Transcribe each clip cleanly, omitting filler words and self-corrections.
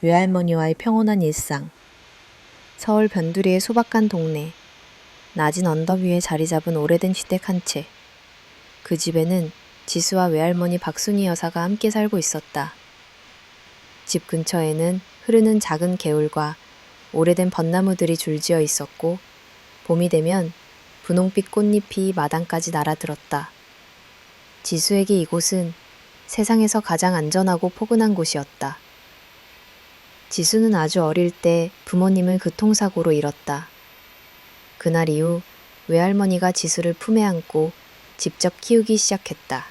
외할머니와의 평온한 일상, 서울 변두리의 소박한 동네, 낮은 언덕 위에 자리 잡은 오래된 시댁 한 채. 그 집에는 지수와 외할머니 박순희 여사가 함께 살고 있었다. 집 근처에는 흐르는 작은 개울과 오래된 벚나무들이 줄지어 있었고, 봄이 되면 분홍빛 꽃잎이 마당까지 날아들었다. 지수에게 이곳은 세상에서 가장 안전하고 포근한 곳이었다. 지수는 아주 어릴 때 부모님을 교통사고로 잃었다. 그날 이후 외할머니가 지수를 품에 안고 직접 키우기 시작했다.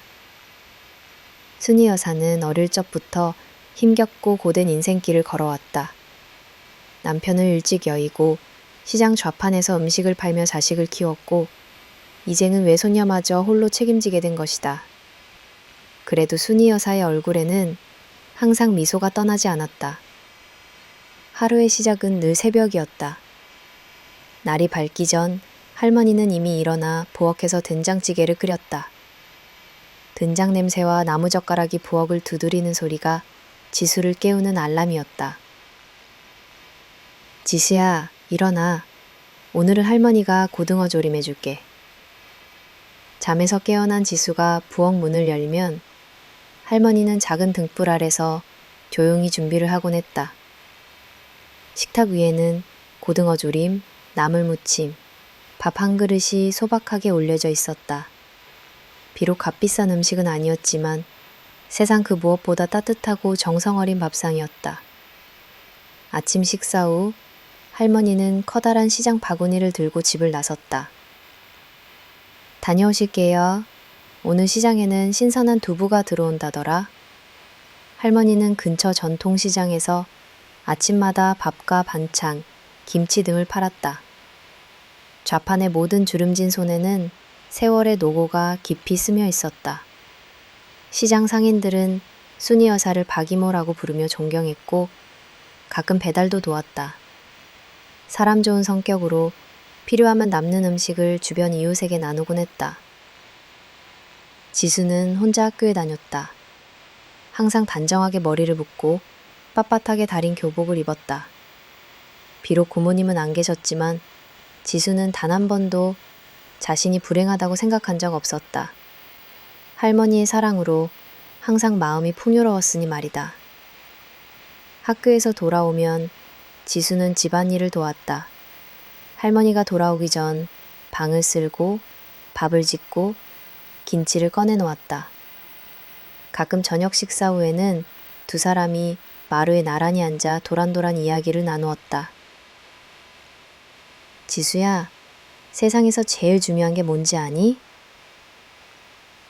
순희 여사는 어릴 적부터 힘겹고 고된 인생길을 걸어왔다. 남편을 일찍 여의고 시장 좌판에서 음식을 팔며 자식을 키웠고, 이제는 외손녀마저 홀로 책임지게 된 것이다. 그래도 순희 여사의 얼굴에는 항상 미소가 떠나지 않았다. 하루의 시작은 늘 새벽이었다. 날이 밝기 전 할머니는 이미 일어나 부엌에서 된장찌개를 끓였다. 된장 냄새와 나무젓가락이 부엌을 두드리는 소리가 지수를 깨우는 알람이었다. 지수야, 일어나. 오늘은 할머니가 고등어 조림 해줄게. 잠에서 깨어난 지수가 부엌 문을 열면 할머니는 작은 등불 아래서 조용히 준비를 하곤 했다. 식탁 위에는 고등어 조림, 나물무침, 밥 한 그릇이 소박하게 올려져 있었다. 비록 값비싼 음식은 아니었지만 세상 그 무엇보다 따뜻하고 정성 어린 밥상이었다. 아침 식사 후 할머니는 커다란 시장 바구니를 들고 집을 나섰다. 다녀오실게요. 오늘 시장에는 신선한 두부가 들어온다더라. 할머니는 근처 전통시장에서 아침마다 밥과 반찬, 김치 등을 팔았다. 좌판의 모든 주름진 손에는 세월의 노고가 깊이 스며 있었다. 시장 상인들은 순희 여사를 박이모라고 부르며 존경했고, 가끔 배달도 도왔다. 사람 좋은 성격으로 필요하면 남는 음식을 주변 이웃에게 나누곤 했다. 지수는 혼자 학교에 다녔다. 항상 단정하게 머리를 묶고 빳빳하게 다린 교복을 입었다. 비록 부모님은 안 계셨지만 지수는 단 한 번도 자신이 불행하다고 생각한 적 없었다. 할머니의 사랑으로 항상 마음이 풍요로웠으니 말이다. 학교에서 돌아오면 지수는 집안일을 도왔다. 할머니가 돌아오기 전 방을 쓸고 밥을 짓고 김치를 꺼내 놓았다. 가끔 저녁 식사 후에는 두 사람이 마루에 나란히 앉아 도란도란 이야기를 나누었다. 지수야, 세상에서 제일 중요한 게 뭔지 아니?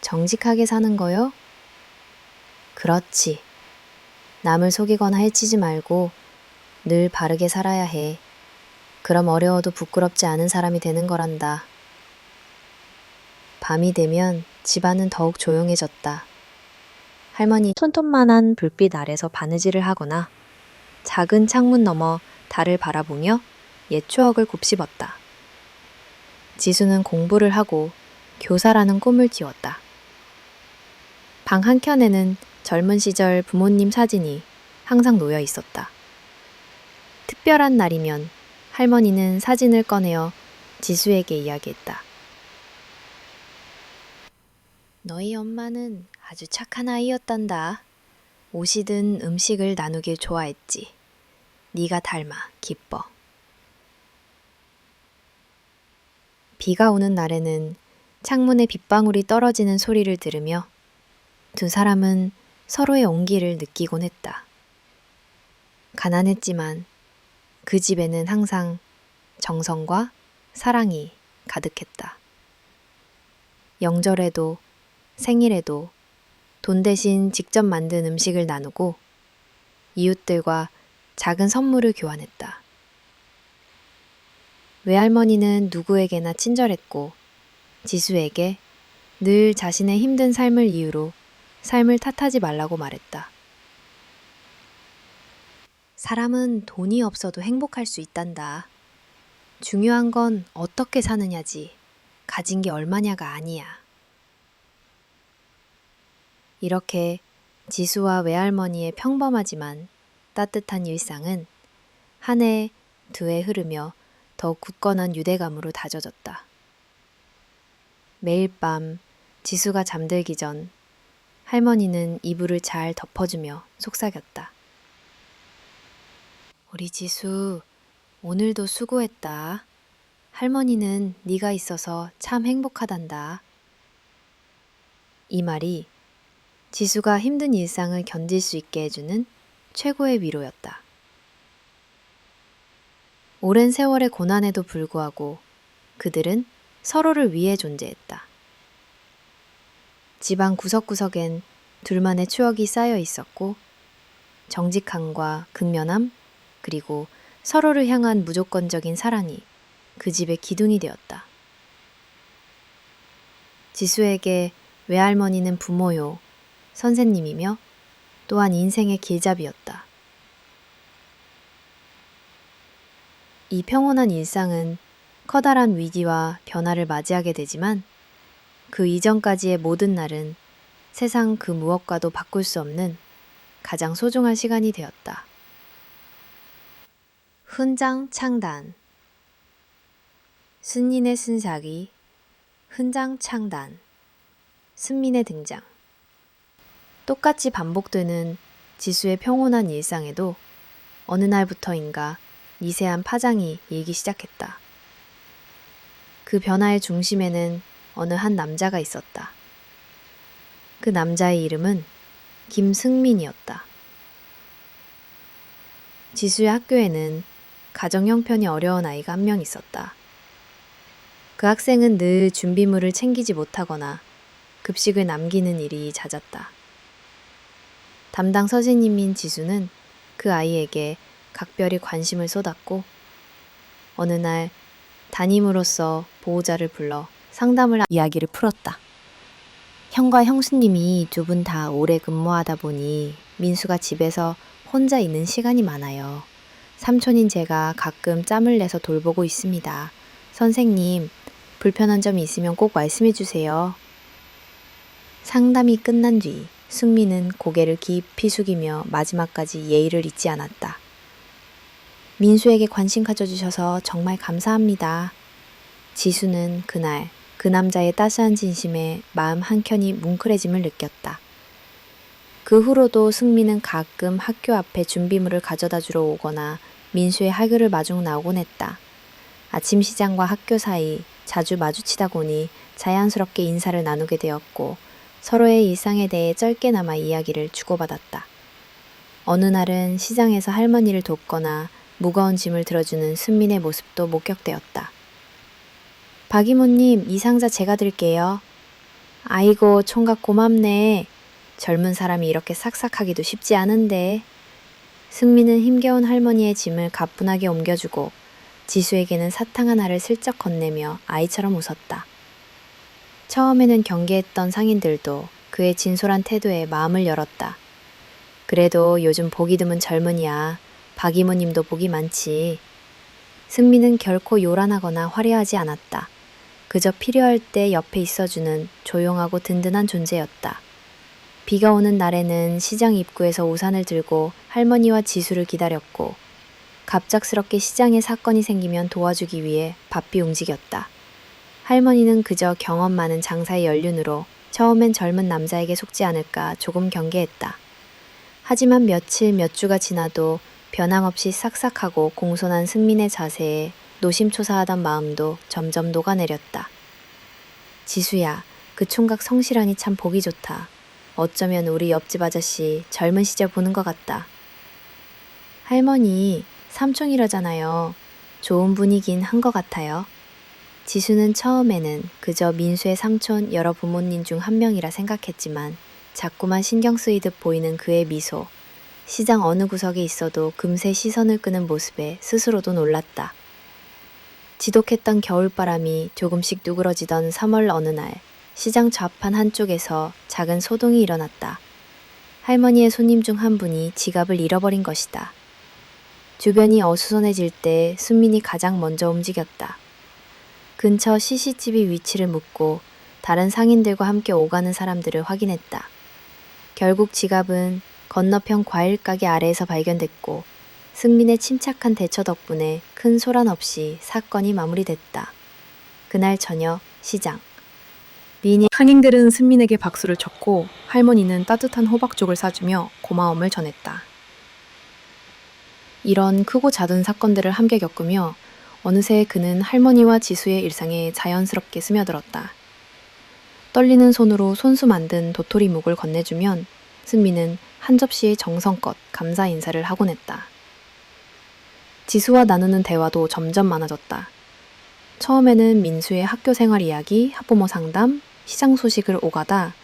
정직하게 사는 거요? 그렇지. 남을 속이거나 해치지 말고 늘 바르게 살아야 해. 그럼 어려워도 부끄럽지 않은 사람이 되는 거란다. 밤이 되면 집안은 더욱 조용해졌다. 할머니 손톱만한 불빛 아래서 바느질을 하거나 작은 창문 너머 달을 바라보며 옛 추억을 곱씹었다. 지수는 공부를 하고 교사라는 꿈을 키웠다. 방 한켠에는 젊은 시절 부모님 사진이 항상 놓여 있었다. 특별한 날이면 할머니는 사진을 꺼내어 지수에게 이야기했다. 너희 엄마는 아주 착한 아이였단다. 옷이든 음식을 나누길 좋아했지. 네가 닮아 기뻐. 비가 오는 날에는 창문에 빗방울이 떨어지는 소리를 들으며 두 사람은 서로의 온기를 느끼곤 했다. 가난했지만 그 집에는 항상 정성과 사랑이 가득했다. 영절에도 생일에도 돈 대신 직접 만든 음식을 나누고 이웃들과 작은 선물을 교환했다. 외할머니는 누구에게나 친절했고 지수에게 늘 자신의 힘든 삶을 이유로 삶을 탓하지 말라고 말했다. 사람은 돈이 없어도 행복할 수 있단다. 중요한 건 어떻게 사느냐지 가진 게 얼마냐가 아니야. 이렇게 지수와 외할머니의 평범하지만 따뜻한 일상은 한 해, 두 해 흐르며 더욱 굳건한 유대감으로 다져졌다. 매일 밤 지수가 잠들기 전 할머니는 이불을 잘 덮어주며 속삭였다. 우리 지수, 오늘도 수고했다. 할머니는 네가 있어서 참 행복하단다. 이 말이 지수가 힘든 일상을 견딜 수 있게 해주는 최고의 위로였다. 오랜 세월의 고난에도 불구하고 그들은 서로를 위해 존재했다. 집안 구석구석엔 둘만의 추억이 쌓여 있었고 정직함과 근면함 그리고 서로를 향한 무조건적인 사랑이 그 집의 기둥이 되었다. 지수에게 외할머니는 부모요, 선생님이며 또한 인생의 길잡이였다. 이 평온한 일상은 커다란 위기와 변화를 맞이하게 되지만 그 이전까지의 모든 날은 세상 그 무엇과도 바꿀 수 없는 가장 소중한 시간이 되었다. 훈장 창단 순인의 순삭이 훈장 창단 순민의 등장 똑같이 반복되는 지수의 평온한 일상에도 어느 날부터인가 미세한 파장이 일기 시작했다. 그 변화의 중심에는 어느 한 남자가 있었다. 그 남자의 이름은 김승민이었다. 지수의 학교에는 가정 형편이 어려운 아이가 한 명 있었다. 그 학생은 늘 준비물을 챙기지 못하거나 급식을 남기는 일이 잦았다. 담당 선생님인 지수는 그 아이에게 각별히 관심을 쏟았고 어느 날 담임으로서 보호자를 불러 상담을 이야기를 풀었다. 형과 형수님이 두 분 다 오래 근무하다 보니 민수가 집에서 혼자 있는 시간이 많아요. 삼촌인 제가 가끔 짬을 내서 돌보고 있습니다. 선생님, 불편한 점이 있으면 꼭 말씀해 주세요. 상담이 끝난 뒤 승민은 고개를 깊이 숙이며 마지막까지 예의를 잊지 않았다. 민수에게 관심 가져주셔서 정말 감사합니다. 지수는 그날 그 남자의 따스한 진심에 마음 한켠이 뭉클해짐을 느꼈다. 그 후로도 승민은 가끔 학교 앞에 준비물을 가져다 주러 오거나 민수의 학교를 마중 나오곤 했다. 아침 시장과 학교 사이 자주 마주치다 보니 자연스럽게 인사를 나누게 되었고 서로의 일상에 대해 짧게나마 이야기를 주고받았다. 어느 날은 시장에서 할머니를 돕거나 무거운 짐을 들어주는 순민의 모습도 목격되었다. 박 이모님, 이 상자 제가 들게요. 아이고, 총각 고맙네. 젊은 사람이 이렇게 싹싹하기도 쉽지 않은데. 승민은 힘겨운 할머니의 짐을 가뿐하게 옮겨주고 지수에게는 사탕 하나를 슬쩍 건네며 아이처럼 웃었다. 처음에는 경계했던 상인들도 그의 진솔한 태도에 마음을 열었다. 그래도 요즘 보기 드문 젊은이야. 박 이모님도 복이 많지. 승민은 결코 요란하거나 화려하지 않았다. 그저 필요할 때 옆에 있어주는 조용하고 든든한 존재였다. 비가 오는 날에는 시장 입구에서 우산을 들고 할머니와 지수를 기다렸고 갑작스럽게 시장에 사건이 생기면 도와주기 위해 바삐 움직였다. 할머니는 그저 경험 많은 장사의 연륜으로 처음엔 젊은 남자에게 속지 않을까 조금 경계했다. 하지만 며칠 몇 주가 지나도 변함없이 싹싹하고 공손한 승민의 자세에 노심초사하던 마음도 점점 녹아내렸다. 지수야, 그 총각 성실하니 참 보기 좋다. 어쩌면 우리 옆집 아저씨 젊은 시절 보는 것 같다. 할머니, 삼촌이라잖아요. 좋은 분이긴 한 것 같아요. 지수는 처음에는 그저 민수의 삼촌 여러 부모님 중 한 명이라 생각했지만 자꾸만 신경 쓰이듯 보이는 그의 미소, 시장 어느 구석에 있어도 금세 시선을 끄는 모습에 스스로도 놀랐다. 지독했던 겨울바람이 조금씩 누그러지던 3월 어느 날 시장 좌판 한쪽에서 작은 소동이 일어났다. 할머니의 손님 중 한 분이 지갑을 잃어버린 것이다. 주변이 어수선해질 때 순민이 가장 먼저 움직였다. 근처 CCTV 위치를 묻고 다른 상인들과 함께 오가는 사람들을 확인했다. 결국 지갑은 건너편 과일 가게 아래에서 발견됐고 승민의 침착한 대처 덕분에 큰 소란 없이 사건이 마무리됐다. 그날 저녁 시장. 상인들은 승민에게 박수를 쳤고 할머니는 따뜻한 호박죽을 사주며 고마움을 전했다. 이런 크고 작은 사건들을 함께 겪으며 어느새 그는 할머니와 지수의 일상에 자연스럽게 스며들었다. 떨리는 손으로 손수 만든 도토리묵을 건네주면 승민은 한 접시에 정성껏 감사 인사를 하곤 했다. 지수와 나누는 대화도 점점 많아졌다. 처음에는 민수의 학교 생활 이야기, 학부모 상담, 시장 소식을 오가다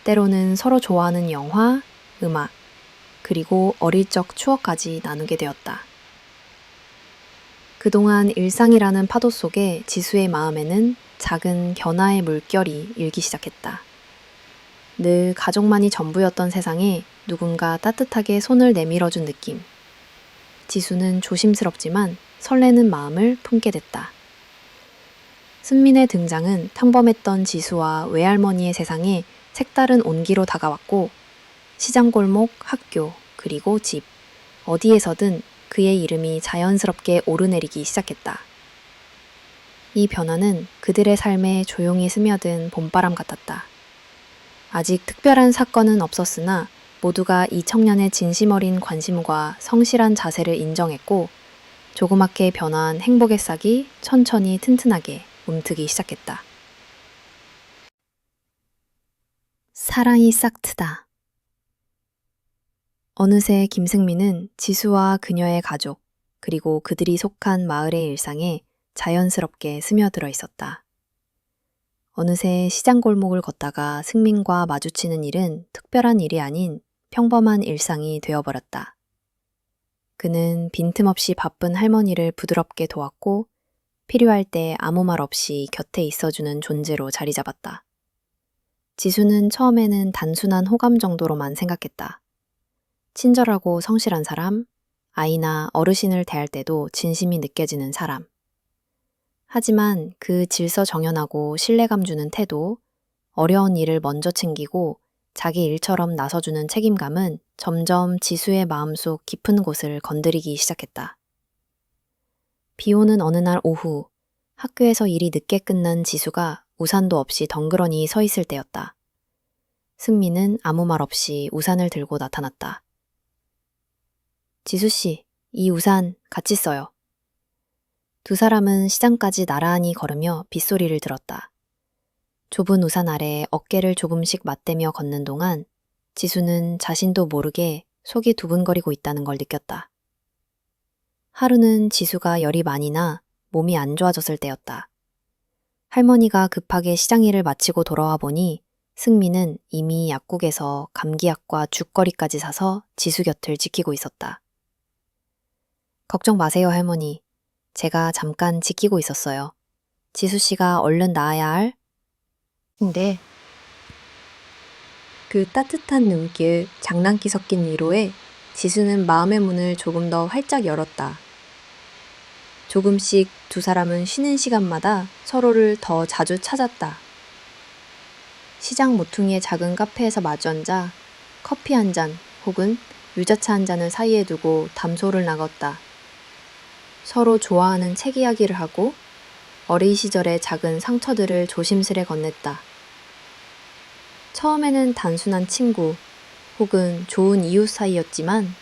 때로는 서로 좋아하는 영화, 음악, 그리고 어릴 적 추억까지 나누게 되었다. 그동안 일상이라는 파도 속에 지수의 마음에는 작은 변화의 물결이 일기 시작했다. 늘 가족만이 전부였던 세상에 누군가 따뜻하게 손을 내밀어준 느낌. 지수는 조심스럽지만 설레는 마음을 품게 됐다. 승민의 등장은 평범했던 지수와 외할머니의 세상에 색다른 온기로 다가왔고 시장골목, 학교, 그리고 집, 어디에서든 그의 이름이 자연스럽게 오르내리기 시작했다. 이 변화는 그들의 삶에 조용히 스며든 봄바람 같았다. 아직 특별한 사건은 없었으나 모두가 이 청년의 진심 어린 관심과 성실한 자세를 인정했고 조그맣게 변화한 행복의 싹이 천천히 튼튼하게 움트기 시작했다. 사랑이 싹트다. 어느새 김승민은 지수와 그녀의 가족, 그리고 그들이 속한 마을의 일상에 자연스럽게 스며들어 있었다. 어느새 시장 골목을 걷다가 승민과 마주치는 일은 특별한 일이 아닌 평범한 일상이 되어버렸다. 그는 빈틈없이 바쁜 할머니를 부드럽게 도왔고 필요할 때 아무 말 없이 곁에 있어주는 존재로 자리 잡았다. 지수는 처음에는 단순한 호감 정도로만 생각했다. 친절하고 성실한 사람, 아이나 어르신을 대할 때도 진심이 느껴지는 사람. 하지만 그 질서정연하고 신뢰감 주는 태도, 어려운 일을 먼저 챙기고 자기 일처럼 나서주는 책임감은 점점 지수의 마음속 깊은 곳을 건드리기 시작했다. 비 오는 어느 날 오후, 학교에서 일이 늦게 끝난 지수가 우산도 없이 덩그러니 서 있을 때였다. 승민은 아무 말 없이 우산을 들고 나타났다. 지수씨, 이 우산 같이 써요. 두 사람은 시장까지 나란히 걸으며 빗소리를 들었다. 좁은 우산 아래 어깨를 조금씩 맞대며 걷는 동안 지수는 자신도 모르게 속이 두근거리고 있다는 걸 느꼈다. 하루는 지수가 열이 많이 나 몸이 안 좋아졌을 때였다. 할머니가 급하게 시장 일을 마치고 돌아와 보니 승민은 이미 약국에서 감기약과 죽거리까지 사서 지수 곁을 지키고 있었다. 걱정 마세요, 할머니. 제가 잠깐 지키고 있었어요. 지수 씨가 얼른 나아야 할? 네. 그 따뜻한 눈길, 장난기 섞인 위로에 지수는 마음의 문을 조금 더 활짝 열었다. 조금씩 두 사람은 쉬는 시간마다 서로를 더 자주 찾았다. 시장 모퉁이의 작은 카페에서 마주 앉아 커피 한 잔 혹은 유자차 한 잔을 사이에 두고 담소를 나눴다. 서로 좋아하는 책 이야기를 하고 어린 시절의 작은 상처들을 조심스레 건넸다. 처음에는 단순한 친구 혹은 좋은 이웃 사이였지만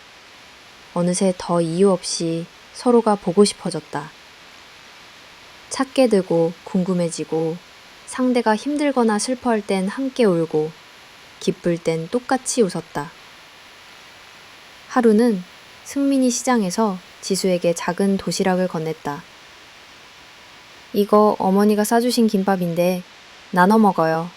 어느새 더 이유 없이 서로가 보고 싶어졌다. 찾게 되고 궁금해지고 상대가 힘들거나 슬퍼할 땐 함께 울고 기쁠 땐 똑같이 웃었다. 하루는 승민이 시장에서 지수에게 작은 도시락을 건넸다. 이거 어머니가 싸주신 김밥인데 나눠 먹어요.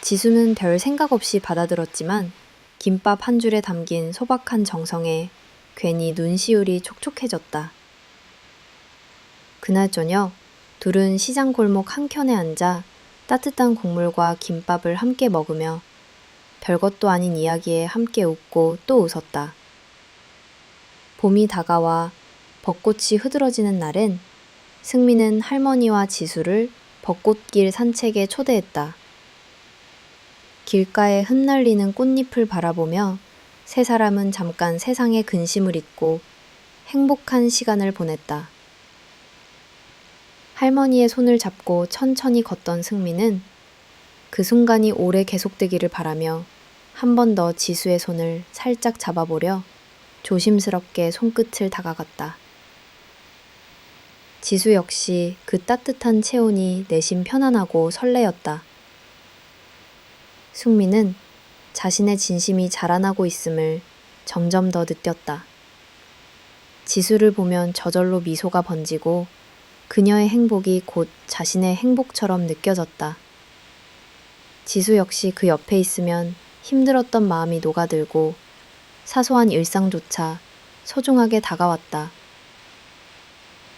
지수는 별 생각 없이 받아들었지만 김밥 한 줄에 담긴 소박한 정성에 괜히 눈시울이 촉촉해졌다. 그날 저녁 둘은 시장 골목 한켠에 앉아 따뜻한 국물과 김밥을 함께 먹으며 별것도 아닌 이야기에 함께 웃고 또 웃었다. 봄이 다가와 벚꽃이 흐드러지는 날엔 승민은 할머니와 지수를 벚꽃길 산책에 초대했다. 길가에 흩날리는 꽃잎을 바라보며 세 사람은 잠깐 세상에 근심을 잊고 행복한 시간을 보냈다. 할머니의 손을 잡고 천천히 걷던 승민은 그 순간이 오래 계속되기를 바라며 한 번 더 지수의 손을 살짝 잡아보려 조심스럽게 손끝을 다가갔다. 지수 역시 그 따뜻한 체온이 내심 편안하고 설레었다. 승민은 자신의 진심이 자라나고 있음을 점점 더 느꼈다. 지수를 보면 저절로 미소가 번지고 그녀의 행복이 곧 자신의 행복처럼 느껴졌다. 지수 역시 그 옆에 있으면 힘들었던 마음이 녹아들고 사소한 일상조차 소중하게 다가왔다.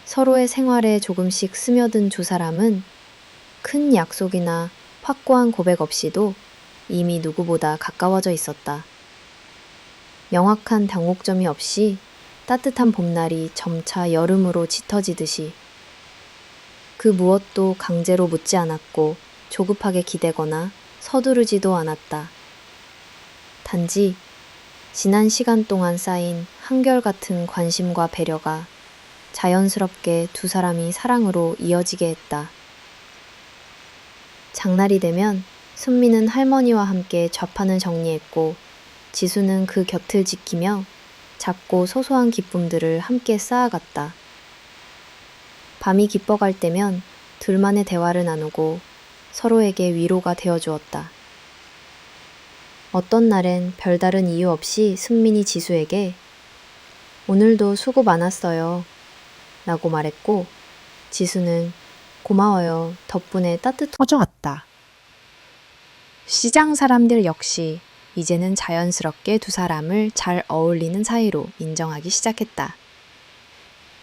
서로의 생활에 조금씩 스며든 두 사람은 큰 약속이나 확고한 고백 없이도 이미 누구보다 가까워져 있었다. 명확한 당곡점이 없이 따뜻한 봄날이 점차 여름으로 짙어지듯이 그 무엇도 강제로 묻지 않았고 조급하게 기대거나 서두르지도 않았다. 단지 지난 시간 동안 쌓인 한결같은 관심과 배려가 자연스럽게 두 사람이 사랑으로 이어지게 했다. 장날이 되면 승민은 할머니와 함께 좌판을 정리했고 지수는 그 곁을 지키며 작고 소소한 기쁨들을 함께 쌓아갔다. 밤이 깊어갈 때면 둘만의 대화를 나누고 서로에게 위로가 되어주었다. 어떤 날엔 별다른 이유 없이 승민이 지수에게 오늘도 수고 많았어요 라고 말했고 지수는 고마워요 덕분에 터져왔다. 시장 사람들 역시 이제는 자연스럽게 두 사람을 잘 어울리는 사이로 인정하기 시작했다.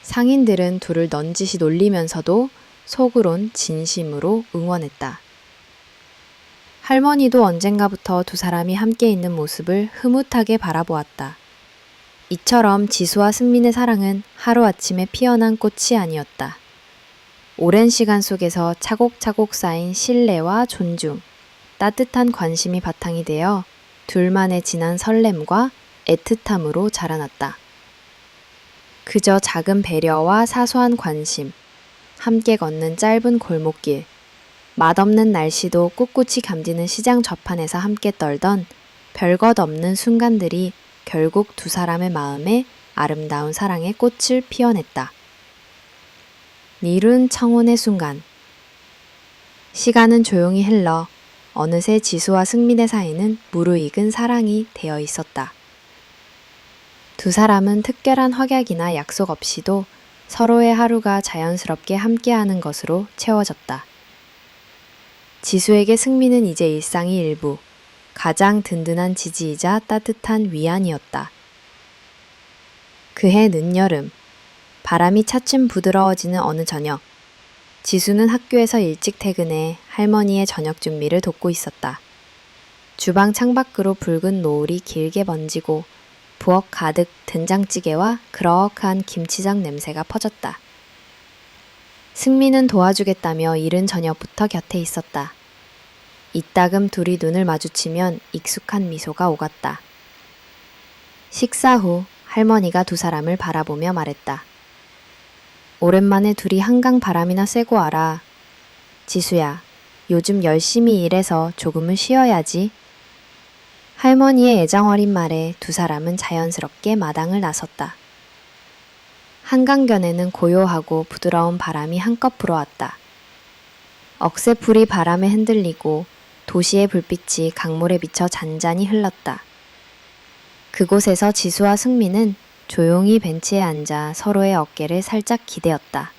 상인들은 둘을 넌지시 놀리면서도 속으론 진심으로 응원했다. 할머니도 언젠가부터 두 사람이 함께 있는 모습을 흐뭇하게 바라보았다. 이처럼 지수와 승민의 사랑은 하루아침에 피어난 꽃이 아니었다. 오랜 시간 속에서 차곡차곡 쌓인 신뢰와 존중, 따뜻한 관심이 바탕이 되어 둘만의 진한 설렘과 애틋함으로 자라났다. 그저 작은 배려와 사소한 관심, 함께 걷는 짧은 골목길, 맛없는 날씨도 꿋꿋이 감지는 시장 좌판에서 함께 떨던 별것 없는 순간들이 결국 두 사람의 마음에 아름다운 사랑의 꽃을 피워냈다. 니른 청혼의 순간. 시간은 조용히 흘러 어느새 지수와 승민의 사이는 무르익은 사랑이 되어 있었다. 두 사람은 특별한 확약이나 약속 없이도 서로의 하루가 자연스럽게 함께하는 것으로 채워졌다. 지수에게 승민은 이제 일상의 일부, 가장 든든한 지지이자 따뜻한 위안이었다. 그해 늦여름, 바람이 차츰 부드러워지는 어느 저녁, 지수는 학교에서 일찍 퇴근해 할머니의 저녁 준비를 돕고 있었다. 주방 창밖으로 붉은 노을이 길게 번지고 부엌 가득 된장찌개와 그럭한 김치장 냄새가 퍼졌다. 승민은 도와주겠다며 이른 저녁부터 곁에 있었다. 이따금 둘이 눈을 마주치면 익숙한 미소가 오갔다. 식사 후 할머니가 두 사람을 바라보며 말했다. 오랜만에 둘이 한강 바람이나 쐬고 와라. 지수야, 요즘 열심히 일해서 조금은 쉬어야지. 할머니의 애정 어린 말에 두 사람은 자연스럽게 마당을 나섰다. 한강변에는 고요하고 부드러운 바람이 한껏 불어왔다. 억새풀이 바람에 흔들리고 도시의 불빛이 강물에 비쳐 잔잔히 흘렀다. 그곳에서 지수와 승민은 조용히 벤치에 앉아 서로의 어깨를 살짝 기대었다.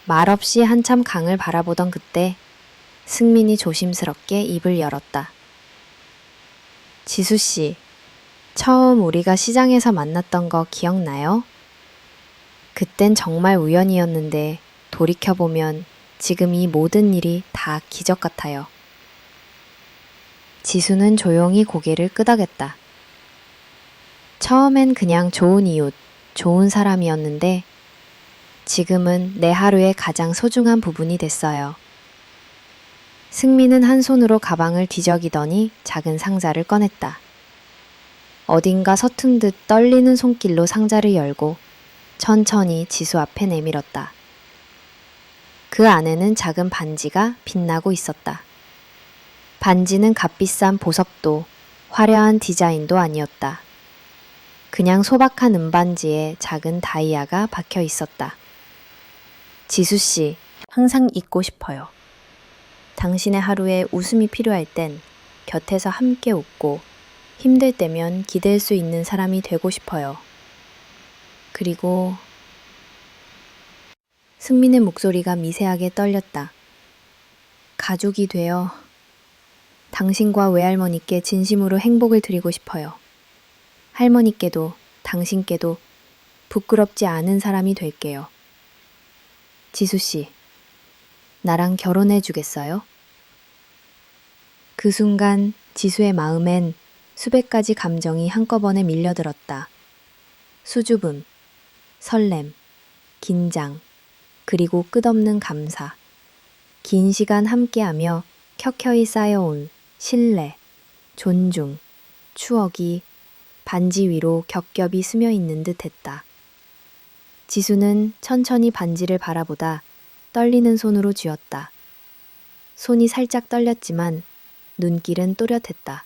말없이 한참 강을 바라보던 그때 승민이 조심스럽게 입을 열었다. 지수씨, 처음 우리가 시장에서 만났던 거 기억나요? 그땐 정말 우연이었는데 돌이켜보면 지금 이 모든 일이 다 기적 같아요. 지수는 조용히 고개를 끄덕였다. 처음엔 그냥 좋은 이웃, 좋은 사람이었는데 지금은 내 하루의 가장 소중한 부분이 됐어요. 승민은 한 손으로 가방을 뒤적이더니 작은 상자를 꺼냈다. 어딘가 서툰 듯 떨리는 손길로 상자를 열고 천천히 지수 앞에 내밀었다. 그 안에는 작은 반지가 빛나고 있었다. 반지는 값비싼 보석도 화려한 디자인도 아니었다. 그냥 소박한 은반지에 작은 다이아가 박혀 있었다. 지수씨, 항상 잊고 싶어요. 당신의 하루에 웃음이 필요할 땐 곁에서 함께 웃고 힘들 때면 기댈 수 있는 사람이 되고 싶어요. 그리고 승민의 목소리가 미세하게 떨렸다. 가족이 되어 당신과 외할머니께 진심으로 행복을 드리고 싶어요. 할머니께도 당신께도 부끄럽지 않은 사람이 될게요. 지수씨, 나랑 결혼해 주겠어요? 그 순간 지수의 마음엔 수백 가지 감정이 한꺼번에 밀려들었다. 수줍음, 설렘, 긴장, 그리고 끝없는 감사. 긴 시간 함께하며 켜켜이 쌓여온 신뢰, 존중, 추억이 반지 위로 겹겹이 스며 있는 듯 했다. 지수는 천천히 반지를 바라보다 떨리는 손으로 쥐었다. 손이 살짝 떨렸지만 눈길은 또렷했다.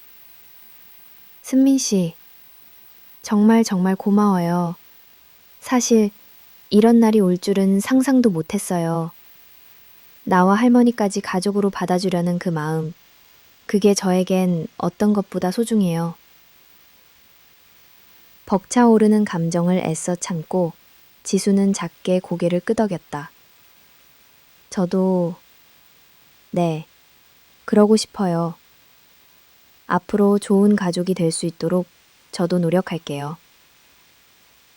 승민 씨, 정말 고마워요. 사실 이런 날이 올 줄은 상상도 못했어요. 나와 할머니까지 가족으로 받아주려는 그 마음, 그게 저에겐 어떤 것보다 소중해요. 벅차오르는 감정을 애써 참고 지수는 작게 고개를 끄덕였다. 저도, 네, 그러고 싶어요. 앞으로 좋은 가족이 될 수 있도록 저도 노력할게요.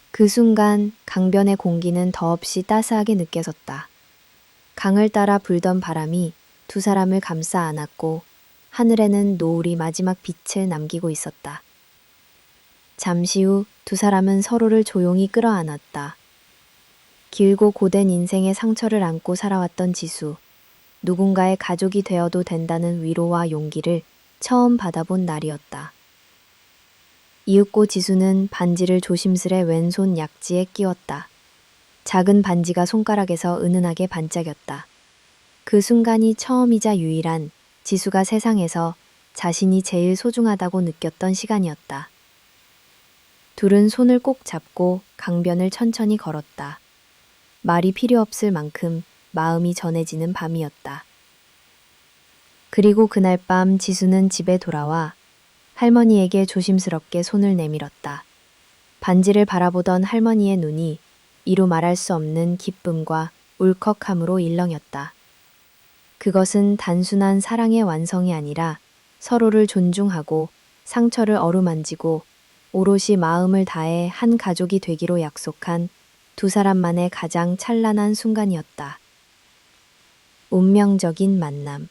그 순간 강변의 공기는 더없이 따스하게 느껴졌다. 강을 따라 불던 바람이 두 사람을 감싸 안았고 하늘에는 노을이 마지막 빛을 남기고 있었다. 잠시 후 두 사람은 서로를 조용히 끌어안았다. 길고 고된 인생의 상처를 안고 살아왔던 지수. 누군가의 가족이 되어도 된다는 위로와 용기를 처음 받아본 날이었다. 이윽고 지수는 반지를 조심스레 왼손 약지에 끼웠다. 작은 반지가 손가락에서 은은하게 반짝였다. 그 순간이 처음이자 유일한 지수가 세상에서 자신이 제일 소중하다고 느꼈던 시간이었다. 둘은 손을 꼭 잡고 강변을 천천히 걸었다. 말이 필요 없을 만큼 마음이 전해지는 밤이었다. 그리고 그날 밤 지수는 집에 돌아와 할머니에게 조심스럽게 손을 내밀었다. 반지를 바라보던 할머니의 눈이 이루 말할 수 없는 기쁨과 울컥함으로 일렁였다. 그것은 단순한 사랑의 완성이 아니라 서로를 존중하고 상처를 어루만지고 오롯이 마음을 다해 한 가족이 되기로 약속한 두 사람만의 가장 찬란한 순간이었다. 운명적인 만남.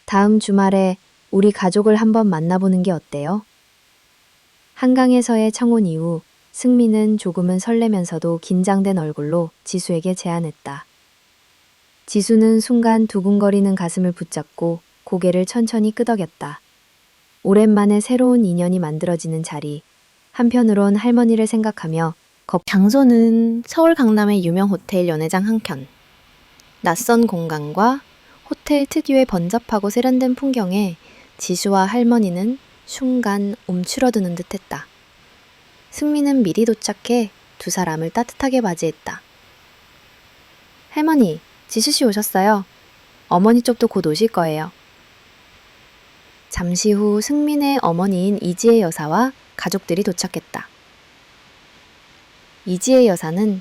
다음 주말에 우리 가족을 한번 만나보는 게 어때요? 한강에서의 청혼 이후 승민은 조금은 설레면서도 긴장된 얼굴로 지수에게 제안했다. 지수는 순간 두근거리는 가슴을 붙잡고 고개를 천천히 끄덕였다. 오랜만에 새로운 인연이 만들어지는 자리. 한편으론 할머니를 생각하며 장소는 서울 강남의 유명 호텔 연회장 한켠. 낯선 공간과 호텔 특유의 번잡하고 세련된 풍경에 지수와 할머니는 순간 움츠러드는 듯했다. 승민은 미리 도착해 두 사람을 따뜻하게 맞이했다. 할머니, 지수씨 오셨어요. 어머니 쪽도 곧 오실 거예요. 잠시 후 승민의 어머니인 이지혜 여사와 가족들이 도착했다. 이지혜 여사는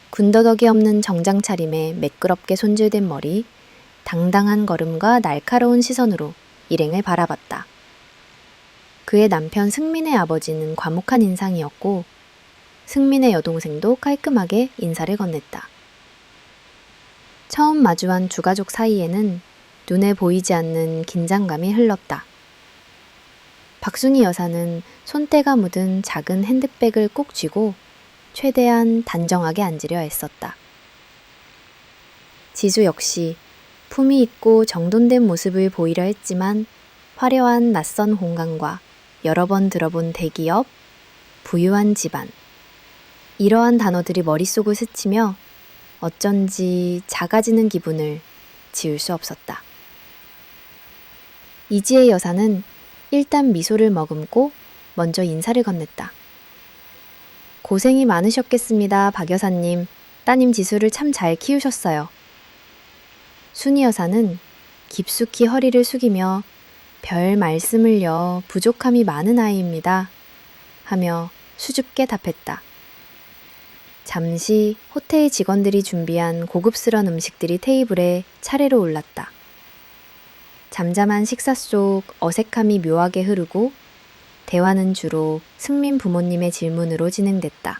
군더더기 없는 정장 차림에 매끄럽게 손질된 머리, 당당한 걸음과 날카로운 시선으로 일행을 바라봤다. 그의 남편 승민의 아버지는 과묵한 인상이었고 승민의 여동생도 깔끔하게 인사를 건넸다. 처음 마주한 두 가족 사이에는 눈에 보이지 않는 긴장감이 흘렀다. 박순희 여사는 손때가 묻은 작은 핸드백을 꼭 쥐고 최대한 단정하게 앉으려 애썼다. 지수 역시 품위 있고 정돈된 모습을 보이려 했지만 화려한 낯선 공간과 여러 번 들어본 대기업, 부유한 집안. 이러한 단어들이 머릿속을 스치며 어쩐지 작아지는 기분을 지울 수 없었다. 이지혜 여사는 일단 미소를 머금고 먼저 인사를 건넸다. 고생이 많으셨겠습니다, 박 여사님. 따님 지수를 참 잘 키우셨어요. 순희 여사는 깊숙이 허리를 숙이며 별 말씀을요, 부족함이 많은 아이입니다. 하며 수줍게 답했다. 잠시 호텔 직원들이 준비한 고급스러운 음식들이 테이블에 차례로 올랐다. 잠잠한 식사 속 어색함이 묘하게 흐르고 대화는 주로 승민 부모님의 질문으로 진행됐다.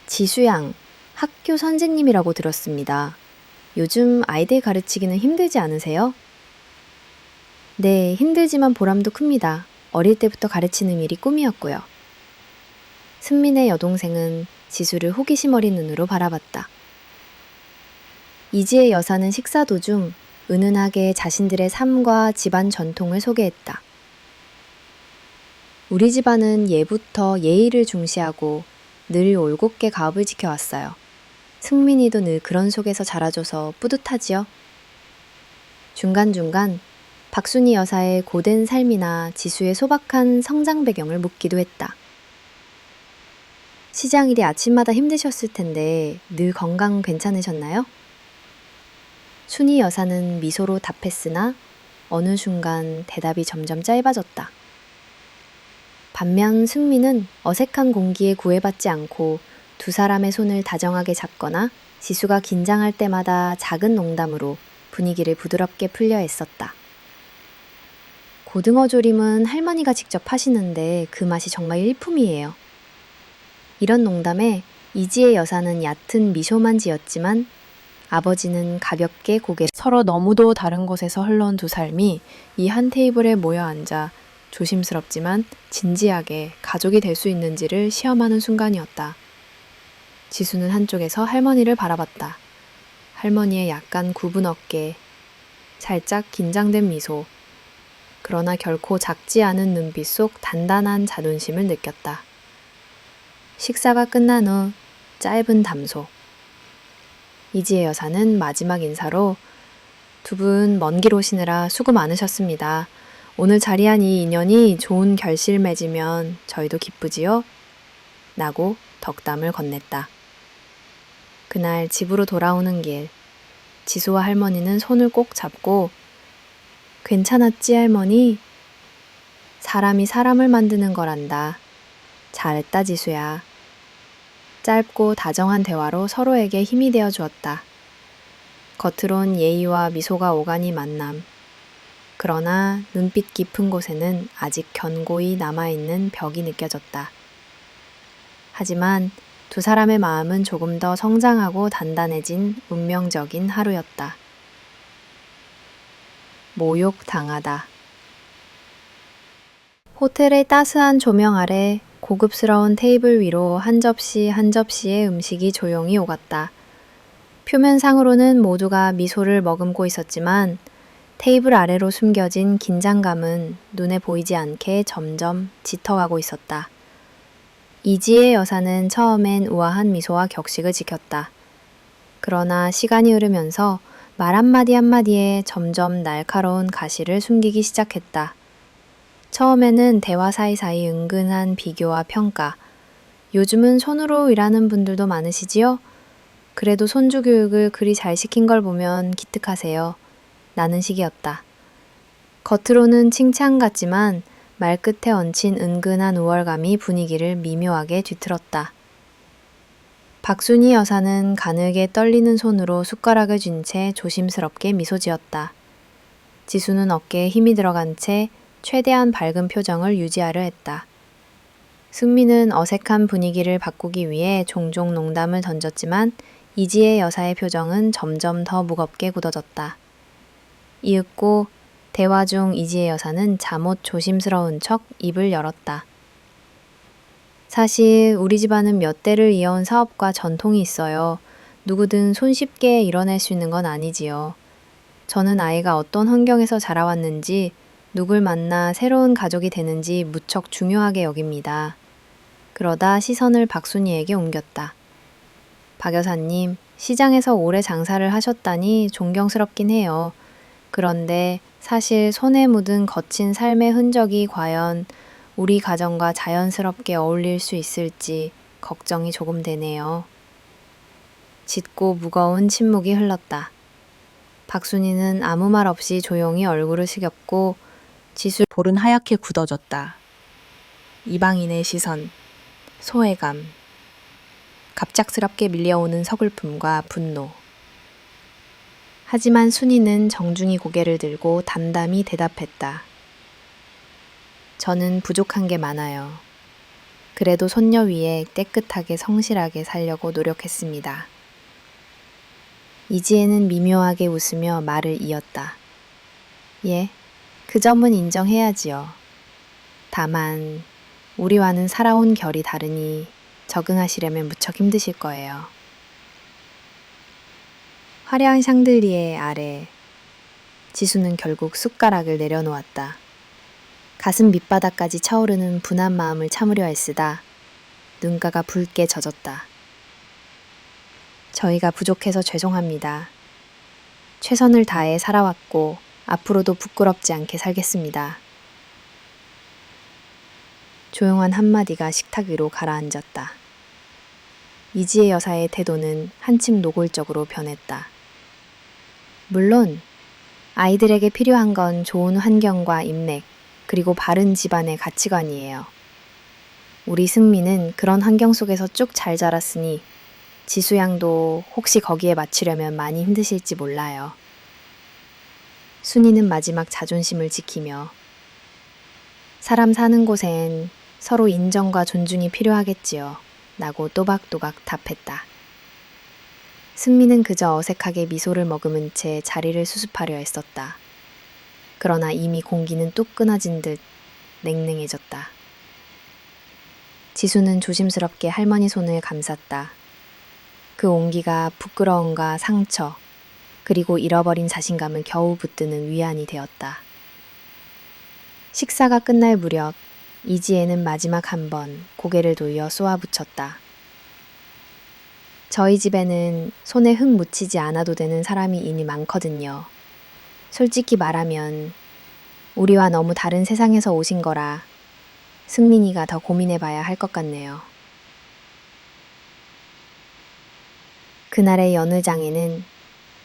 지수양, 학교 선생님이라고 들었습니다. 요즘 아이들 가르치기는 힘들지 않으세요? 네, 힘들지만 보람도 큽니다. 어릴 때부터 가르치는 일이 꿈이었고요. 승민의 여동생은 지수를 호기심 어린 눈으로 바라봤다. 이지혜 여사는 식사 도중 은은하게 자신들의 삶과 집안 전통을 소개했다. 우리 집안은 예부터 예의를 중시하고 늘 올곧게 가업을 지켜왔어요. 승민이도 늘 그런 속에서 자라줘서 뿌듯하지요. 중간중간 박순희 여사의 고된 삶이나 지수의 소박한 성장 배경을 묻기도 했다. 시장일이 아침마다 힘드셨을 텐데 늘 건강 괜찮으셨나요? 순희 여사는 미소로 답했으나 어느 순간 대답이 점점 짧아졌다. 반면 승민은 어색한 공기에 구애받지 않고 두 사람의 손을 다정하게 잡거나 지수가 긴장할 때마다 작은 농담으로 분위기를 부드럽게 풀려 애썼다. 고등어 조림은 할머니가 직접 하시는데 그 맛이 정말 일품이에요. 이런 농담에 이지혜 여사는 얕은 미소만 지었지만 아버지는 가볍게 고개를 서로 너무도 다른 곳에서 흘러온 두 삶이 이 한 테이블에 모여 앉아 조심스럽지만 진지하게 가족이 될 수 있는지를 시험하는 순간이었다. 지수는 한쪽에서 할머니를 바라봤다. 할머니의 약간 굽은 어깨, 살짝 긴장된 미소, 그러나 결코 작지 않은 눈빛 속 단단한 자존심을 느꼈다. 식사가 끝난 후 짧은 담소. 이지혜 여사는 마지막 인사로 두 분 먼 길 오시느라 수고 많으셨습니다. 오늘 자리한 이 인연이 좋은 결실 맺으면 저희도 기쁘지요? 라고 덕담을 건넸다. 그날 집으로 돌아오는 길, 지수와 할머니는 손을 꼭 잡고 괜찮았지 할머니? 사람이 사람을 만드는 거란다. 잘했다 지수야. 짧고 다정한 대화로 서로에게 힘이 되어 주었다. 겉으론 예의와 미소가 오가니 만남. 그러나 눈빛 깊은 곳에는 아직 견고히 남아있는 벽이 느껴졌다. 하지만 두 사람의 마음은 조금 더 성장하고 단단해진 운명적인 하루였다. 모욕당하다. 호텔의 따스한 조명 아래 고급스러운 테이블 위로 한 접시 한 접시의 음식이 조용히 오갔다. 표면상으로는 모두가 미소를 머금고 있었지만 테이블 아래로 숨겨진 긴장감은 눈에 보이지 않게 점점 짙어가고 있었다. 이지혜 여사는 처음엔 우아한 미소와 격식을 지켰다. 그러나 시간이 흐르면서 말 한마디 한마디에 점점 날카로운 가시를 숨기기 시작했다. 처음에는 대화 사이사이 은근한 비교와 평가. 요즘은 손으로 일하는 분들도 많으시지요? 그래도 손주 교육을 그리 잘 시킨 걸 보면 기특하세요. 나는 식이었다. 겉으로는 칭찬 같지만 말끝에 얹힌 은근한 우월감이 분위기를 미묘하게 뒤틀었다. 박순희 여사는 가늘게 떨리는 손으로 숟가락을 쥔 채 조심스럽게 미소 지었다. 지수는 어깨에 힘이 들어간 채 최대한 밝은 표정을 유지하려 했다. 승민은 어색한 분위기를 바꾸기 위해 종종 농담을 던졌지만 이지혜 여사의 표정은 점점 더 무겁게 굳어졌다. 이윽고 대화 중 이지혜 여사는 잠옷 조심스러운 척 입을 열었다. 사실 우리 집안은 몇 대를 이어온 사업과 전통이 있어요. 누구든 손쉽게 이뤄낼 수 있는 건 아니지요. 저는 아이가 어떤 환경에서 자라왔는지, 누굴 만나 새로운 가족이 되는지 무척 중요하게 여깁니다. 그러다 시선을 박순이에게 옮겼다. 박 여사님, 시장에서 오래 장사를 하셨다니 존경스럽긴 해요. 그런데 사실 손에 묻은 거친 삶의 흔적이 과연 우리 가정과 자연스럽게 어울릴 수 있을지 걱정이 조금 되네요. 짙고 무거운 침묵이 흘렀다. 박순이는 아무 말 없이 조용히 얼굴을 숙였고 지수 볼은 하얗게 굳어졌다. 이방인의 시선, 소외감, 갑작스럽게 밀려오는 서글픔과 분노. 하지만 순이는 정중히 고개를 들고 담담히 대답했다. 저는 부족한 게 많아요. 그래도 손녀 위에 깨끗하게 성실하게 살려고 노력했습니다. 이지혜는 미묘하게 웃으며 말을 이었다. 예, 그 점은 인정해야지요. 다만 우리와는 살아온 결이 다르니 적응하시려면 무척 힘드실 거예요. 화려한 샹들리에 아래 지수는 결국 숟가락을 내려놓았다. 가슴 밑바닥까지 차오르는 분한 마음을 참으려 애쓰다 눈가가 붉게 젖었다. 저희가 부족해서 죄송합니다. 최선을 다해 살아왔고 앞으로도 부끄럽지 않게 살겠습니다. 조용한 한마디가 식탁 위로 가라앉았다. 이지혜 여사의 태도는 한층 노골적으로 변했다. 물론 아이들에게 필요한 건 좋은 환경과 인맥, 그리고 바른 집안의 가치관이에요. 우리 승민은 그런 환경 속에서 쭉 잘 자랐으니 지수 양도 혹시 거기에 맞추려면 많이 힘드실지 몰라요. 순이는 마지막 자존심을 지키며 사람 사는 곳엔 서로 인정과 존중이 필요하겠지요. 라고 또박또박 답했다. 승민은 그저 어색하게 미소를 머금은 채 자리를 수습하려 애썼다. 그러나 이미 공기는 뚝 끊어진 듯 냉랭해졌다. 지수는 조심스럽게 할머니 손을 감쌌다. 그 온기가 부끄러움과 상처, 그리고 잃어버린 자신감을 겨우 붙드는 위안이 되었다. 식사가 끝날 무렵 이지혜는 마지막 한 번 고개를 돌려 쏘아붙였다. 저희 집에는 손에 흙 묻히지 않아도 되는 사람이 이미 많거든요. 솔직히 말하면 우리와 너무 다른 세상에서 오신 거라 승민이가 더 고민해봐야 할 것 같네요. 그날의 연회장에는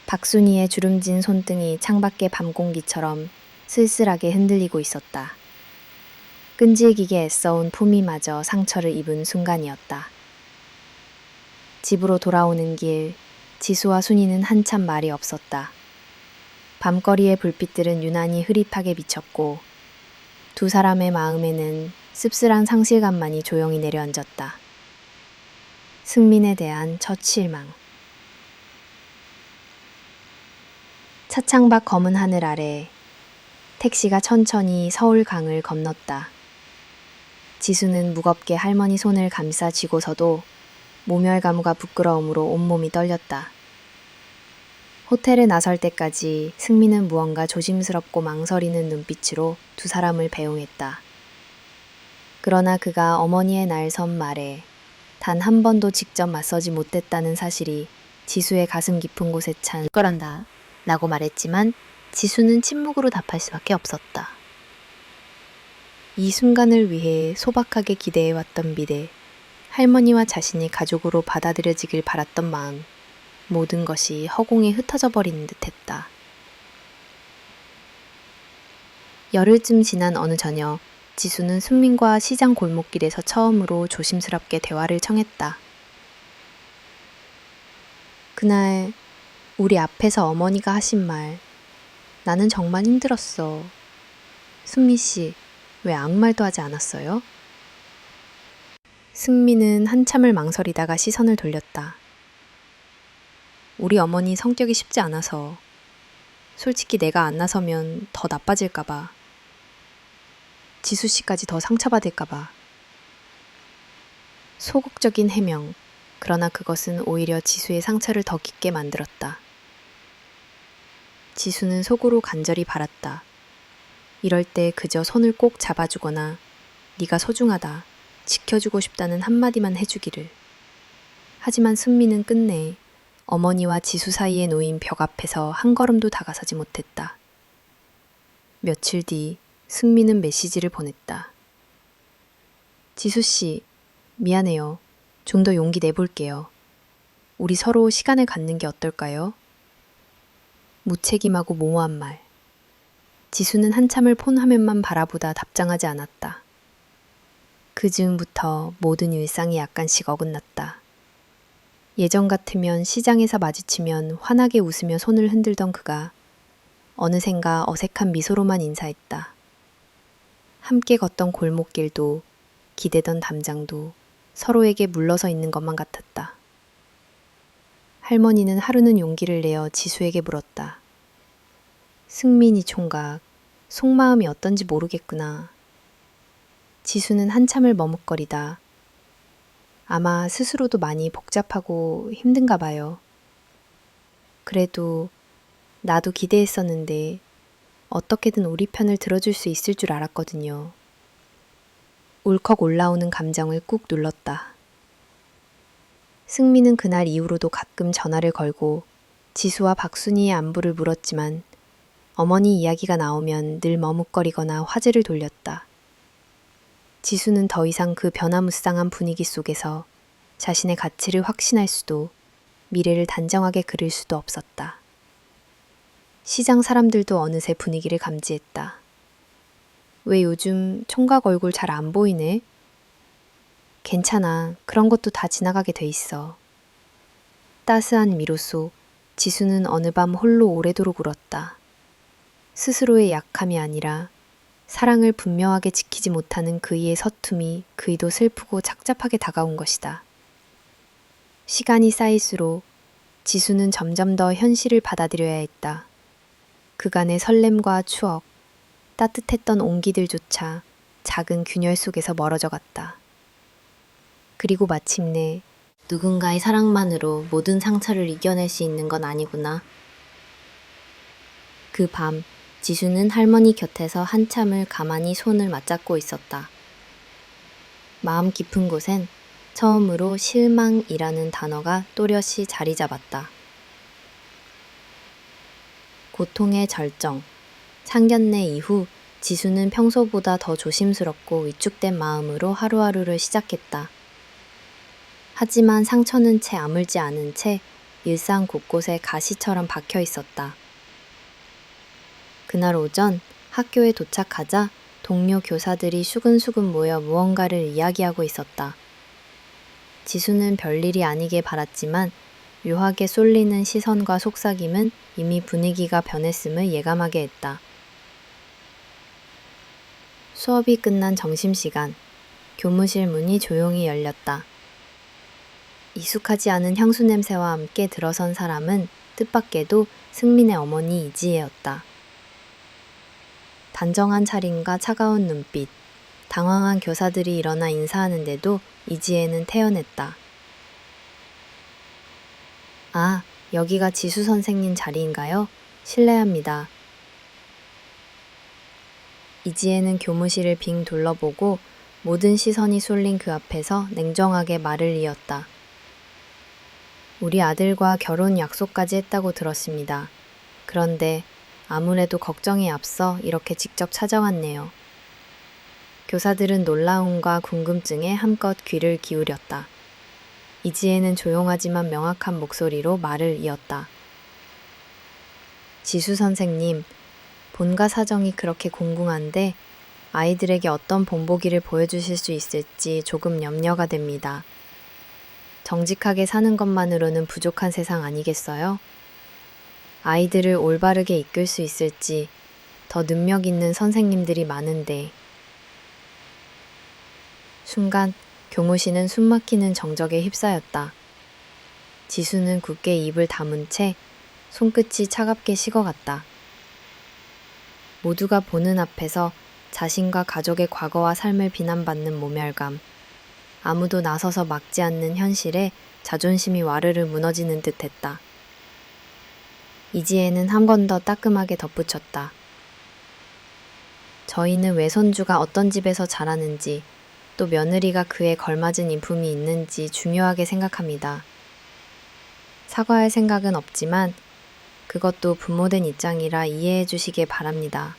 박순이의 주름진 손등이 창밖의 밤공기처럼 쓸쓸하게 흔들리고 있었다. 끈질기게 애써온 품이마저 상처를 입은 순간이었다. 집으로 돌아오는 길, 지수와 순이는 한참 말이 없었다. 밤거리의 불빛들은 유난히 흐릿하게 비쳤고 두 사람의 마음에는 씁쓸한 상실감만이 조용히 내려앉았다. 승민에 대한 첫 실망. 차창밖 검은 하늘 아래 택시가 천천히 서울강을 건넜다. 지수는 무겁게 할머니 손을 감싸 쥐고서도 모멸감과 부끄러움으로 온몸이 떨렸다. 호텔에 나설 때까지 승민은 무언가 조심스럽고 망설이는 눈빛으로 두 사람을 배웅했다. 그러나 그가 어머니의 날선 말에 단 한 번도 직접 맞서지 못했다는 사실이 지수의 가슴 깊은 곳에 찬 거란다 라고 말했지만 지수는 침묵으로 답할 수밖에 없었다. 이 순간을 위해 소박하게 기대해왔던 미래, 할머니와 자신이 가족으로 받아들여지길 바랐던 마음, 모든 것이 허공에 흩어져 버리는 듯했다. 열흘쯤 지난 어느 저녁, 지수는 순민과 시장 골목길에서 처음으로 조심스럽게 대화를 청했다. 그날 우리 앞에서 어머니가 하신 말, 나는 정말 힘들었어. 순미 씨, 왜 아무 말도 하지 않았어요? 승민은 한참을 망설이다가 시선을 돌렸다. 우리 어머니 성격이 쉽지 않아서 솔직히 내가 안 나서면 더 나빠질까봐. 지수 씨까지 더 상처받을까봐. 소극적인 해명, 그러나 그것은 오히려 지수의 상처를 더 깊게 만들었다. 지수는 속으로 간절히 바랐다. 이럴 때 그저 손을 꼭 잡아주거나 네가 소중하다, 지켜주고 싶다는 한마디만 해주기를. 하지만 승미는 끝내 어머니와 지수 사이에 놓인 벽 앞에서 한 걸음도 다가서지 못했다. 며칠 뒤 승미는 메시지를 보냈다. 지수 씨, 미안해요. 좀 더 용기 내볼게요. 우리 서로 시간을 갖는 게 어떨까요? 무책임하고 모호한 말. 지수는 한참을 폰 화면만 바라보다 답장하지 않았다. 그 즈음부터 모든 일상이 약간씩 어긋났다. 예전 같으면 시장에서 마주치면 환하게 웃으며 손을 흔들던 그가 어느샌가 어색한 미소로만 인사했다. 함께 걷던 골목길도 기대던 담장도 서로에게 물러서 있는 것만 같았다. 할머니는 하루는 용기를 내어 지수에게 물었다. 승민이 총각, 속마음이 어떤지 모르겠구나. 지수는 한참을 머뭇거리다. 아마 스스로도 많이 복잡하고 힘든가 봐요. 그래도 나도 기대했었는데 어떻게든 우리 편을 들어줄 수 있을 줄 알았거든요. 울컥 올라오는 감정을 꾹 눌렀다. 승민은 그날 이후로도 가끔 전화를 걸고 지수와 박순이의 안부를 물었지만 어머니 이야기가 나오면 늘 머뭇거리거나 화제를 돌렸다. 지수는 더 이상 그 변화무쌍한 분위기 속에서 자신의 가치를 확신할 수도 미래를 단정하게 그릴 수도 없었다. 시장 사람들도 어느새 분위기를 감지했다. 왜 요즘 총각 얼굴 잘 안 보이네? 괜찮아. 그런 것도 다 지나가게 돼 있어. 따스한 미로 속 지수는 어느 밤 홀로 오래도록 울었다. 스스로의 약함이 아니라 사랑을 분명하게 지키지 못하는 그이의 서툼이 그이도 슬프고 착잡하게 다가온 것이다. 시간이 쌓일수록 지수는 점점 더 현실을 받아들여야 했다. 그간의 설렘과 추억, 따뜻했던 온기들조차 작은 균열 속에서 멀어져 갔다. 그리고 마침내 누군가의 사랑만으로 모든 상처를 이겨낼 수 있는 건 아니구나. 그 밤 지수는 할머니 곁에서 한참을 가만히 손을 맞잡고 있었다. 마음 깊은 곳엔 처음으로 실망이라는 단어가 또렷이 자리 잡았다. 고통의 절정, 상견례 이후 지수는 평소보다 더 조심스럽고 위축된 마음으로 하루하루를 시작했다. 하지만 상처는 채 아물지 않은 채 일상 곳곳에 가시처럼 박혀 있었다. 그날 오전 학교에 도착하자 동료 교사들이 수근수근 모여 무언가를 이야기하고 있었다. 지수는 별일이 아니길 바랐지만 묘하게 쏠리는 시선과 속삭임은 이미 분위기가 변했음을 예감하게 했다. 수업이 끝난 점심시간, 교무실 문이 조용히 열렸다. 익숙하지 않은 향수 냄새와 함께 들어선 사람은 뜻밖에도 승민의 어머니 이지혜였다. 단정한 차림과 차가운 눈빛, 당황한 교사들이 일어나 인사하는데도 이지혜는 태연했다. 아, 여기가 지수 선생님 자리인가요? 실례합니다. 이지혜는 교무실을 빙 둘러보고 모든 시선이 쏠린 그 앞에서 냉정하게 말을 이었다. 우리 아들과 결혼 약속까지 했다고 들었습니다. 그런데 아무래도 걱정에 앞서 이렇게 직접 찾아왔네요. 교사들은 놀라움과 궁금증에 한껏 귀를 기울였다. 이지혜는 조용하지만 명확한 목소리로 말을 이었다. 지수 선생님, 본가 사정이 그렇게 궁금한데 아이들에게 어떤 본보기를 보여주실 수 있을지 조금 염려가 됩니다. 정직하게 사는 것만으로는 부족한 세상 아니겠어요? 아이들을 올바르게 이끌 수 있을지 더 능력 있는 선생님들이 많은데. 순간 교무실은 숨막히는 정적에 휩싸였다. 지수는 굳게 입을 다문 채 손끝이 차갑게 식어갔다. 모두가 보는 앞에서 자신과 가족의 과거와 삶을 비난받는 모멸감. 아무도 나서서 막지 않는 현실에 자존심이 와르르 무너지는 듯 했다. 이지혜는 한 번 더 따끔하게 덧붙였다. 저희는 외손주가 어떤 집에서 자라는지, 또 며느리가 그에 걸맞은 인품이 있는지 중요하게 생각합니다. 사과할 생각은 없지만 그것도 부모된 입장이라 이해해 주시길 바랍니다.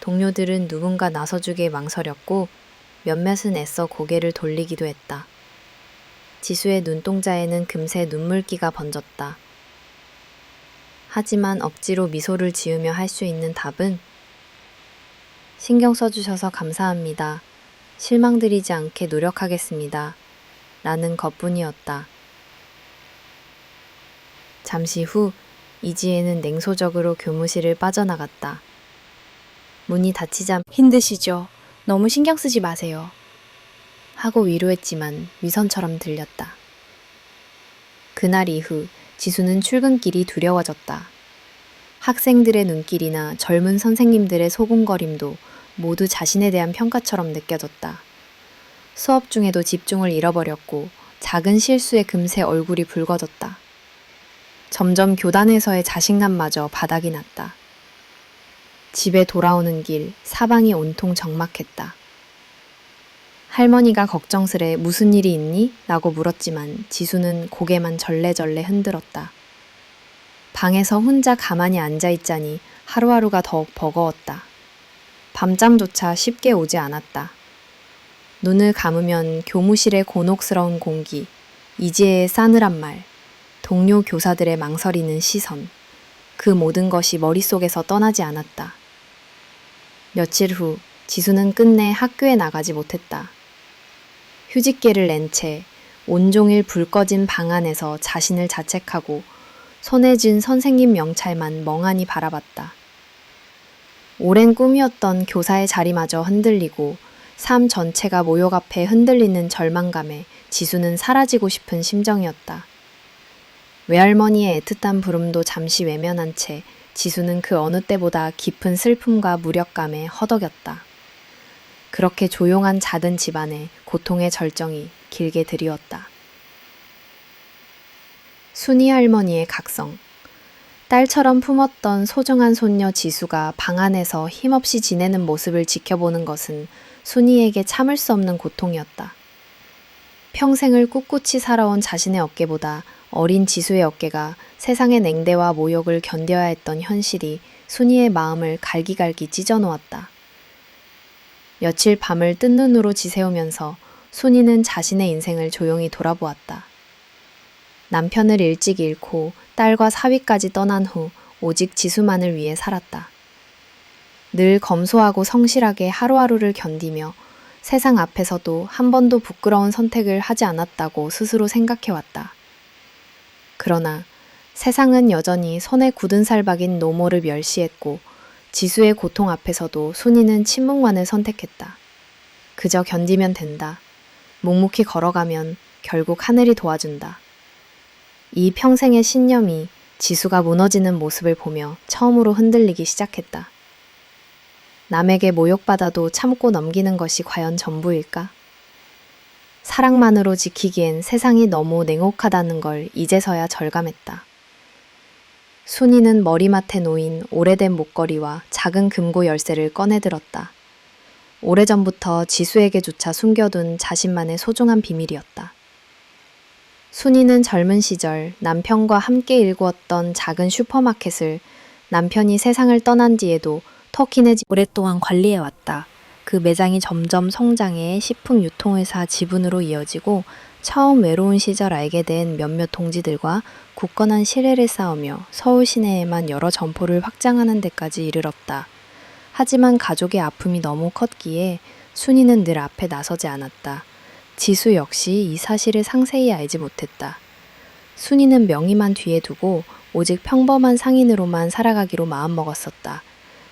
동료들은 누군가 나서주길 망설였고 몇몇은 애써 고개를 돌리기도 했다. 지수의 눈동자에는 금세 눈물기가 번졌다. 하지만 억지로 미소를 지으며 할 수 있는 답은 신경 써주셔서 감사합니다. 실망드리지 않게 노력하겠습니다. 라는 것뿐이었다. 잠시 후 이지혜는 냉소적으로 교무실을 빠져나갔다. 문이 닫히자 힘드시죠? 너무 신경 쓰지 마세요. 하고 위로했지만 위선처럼 들렸다. 그날 이후 지수는 출근길이 두려워졌다. 학생들의 눈길이나 젊은 선생님들의 소곤거림도 모두 자신에 대한 평가처럼 느껴졌다. 수업 중에도 집중을 잃어버렸고 작은 실수에 금세 얼굴이 붉어졌다. 점점 교단에서의 자신감마저 바닥이 났다. 집에 돌아오는 길 사방이 온통 적막했다. 할머니가 걱정스레 무슨 일이 있니? 라고 물었지만 지수는 고개만 절레절레 흔들었다. 방에서 혼자 가만히 앉아있자니 하루하루가 더욱 버거웠다. 밤잠조차 쉽게 오지 않았다. 눈을 감으면 교무실의 곤혹스러운 공기, 이지혜의 싸늘한 말, 동료 교사들의 망설이는 시선, 그 모든 것이 머릿속에서 떠나지 않았다. 며칠 후 지수는 끝내 학교에 나가지 못했다. 휴직계를 낸 채 온종일 불 꺼진 방 안에서 자신을 자책하고 손에 쥔 선생님 명찰만 멍하니 바라봤다. 오랜 꿈이었던 교사의 자리마저 흔들리고 삶 전체가 모욕 앞에 흔들리는 절망감에 지수는 사라지고 싶은 심정이었다. 외할머니의 애틋한 부름도 잠시 외면한 채 지수는 그 어느 때보다 깊은 슬픔과 무력감에 허덕였다. 그렇게 조용한 작은 집안에 고통의 절정이 길게 드리웠다. 순이 할머니의 각성. 딸처럼 품었던 소중한 손녀 지수가 방 안에서 힘없이 지내는 모습을 지켜보는 것은 순이에게 참을 수 없는 고통이었다. 평생을 꿋꿋이 살아온 자신의 어깨보다 어린 지수의 어깨가 세상의 냉대와 모욕을 견뎌야 했던 현실이 순이의 마음을 갈기갈기 찢어놓았다. 며칠 밤을 뜬 눈으로 지새우면서 순이는 자신의 인생을 조용히 돌아보았다. 남편을 일찍 잃고 딸과 사위까지 떠난 후 오직 지수만을 위해 살았다. 늘 검소하고 성실하게 하루하루를 견디며 세상 앞에서도 한 번도 부끄러운 선택을 하지 않았다고 스스로 생각해왔다. 그러나 세상은 여전히 손에 굳은 살 박인 노모를 멸시했고 지수의 고통 앞에서도 순이는 침묵만을 선택했다. 그저 견디면 된다. 묵묵히 걸어가면 결국 하늘이 도와준다. 이 평생의 신념이 지수가 무너지는 모습을 보며 처음으로 흔들리기 시작했다. 남에게 모욕받아도 참고 넘기는 것이 과연 전부일까? 사랑만으로 지키기엔 세상이 너무 냉혹하다는 걸 이제서야 절감했다. 순이는 머리맡에 놓인 오래된 목걸이와 작은 금고 열쇠를 꺼내들었다. 오래전부터 지수에게조차 숨겨둔 자신만의 소중한 비밀이었다. 순이는 젊은 시절 남편과 함께 일구었던 작은 슈퍼마켓을 남편이 세상을 떠난 뒤에도 터키네 오랫동안 관리해왔다. 그 매장이 점점 성장해 식품 유통회사 지분으로 이어지고 처음 외로운 시절 알게 된 몇몇 동지들과 굳건한 신뢰를 쌓으며 서울 시내에만 여러 점포를 확장하는 데까지 이르렀다. 하지만 가족의 아픔이 너무 컸기에 순이는 늘 앞에 나서지 않았다. 지수 역시 이 사실을 상세히 알지 못했다. 순이는 명의만 뒤에 두고 오직 평범한 상인으로만 살아가기로 마음먹었었다.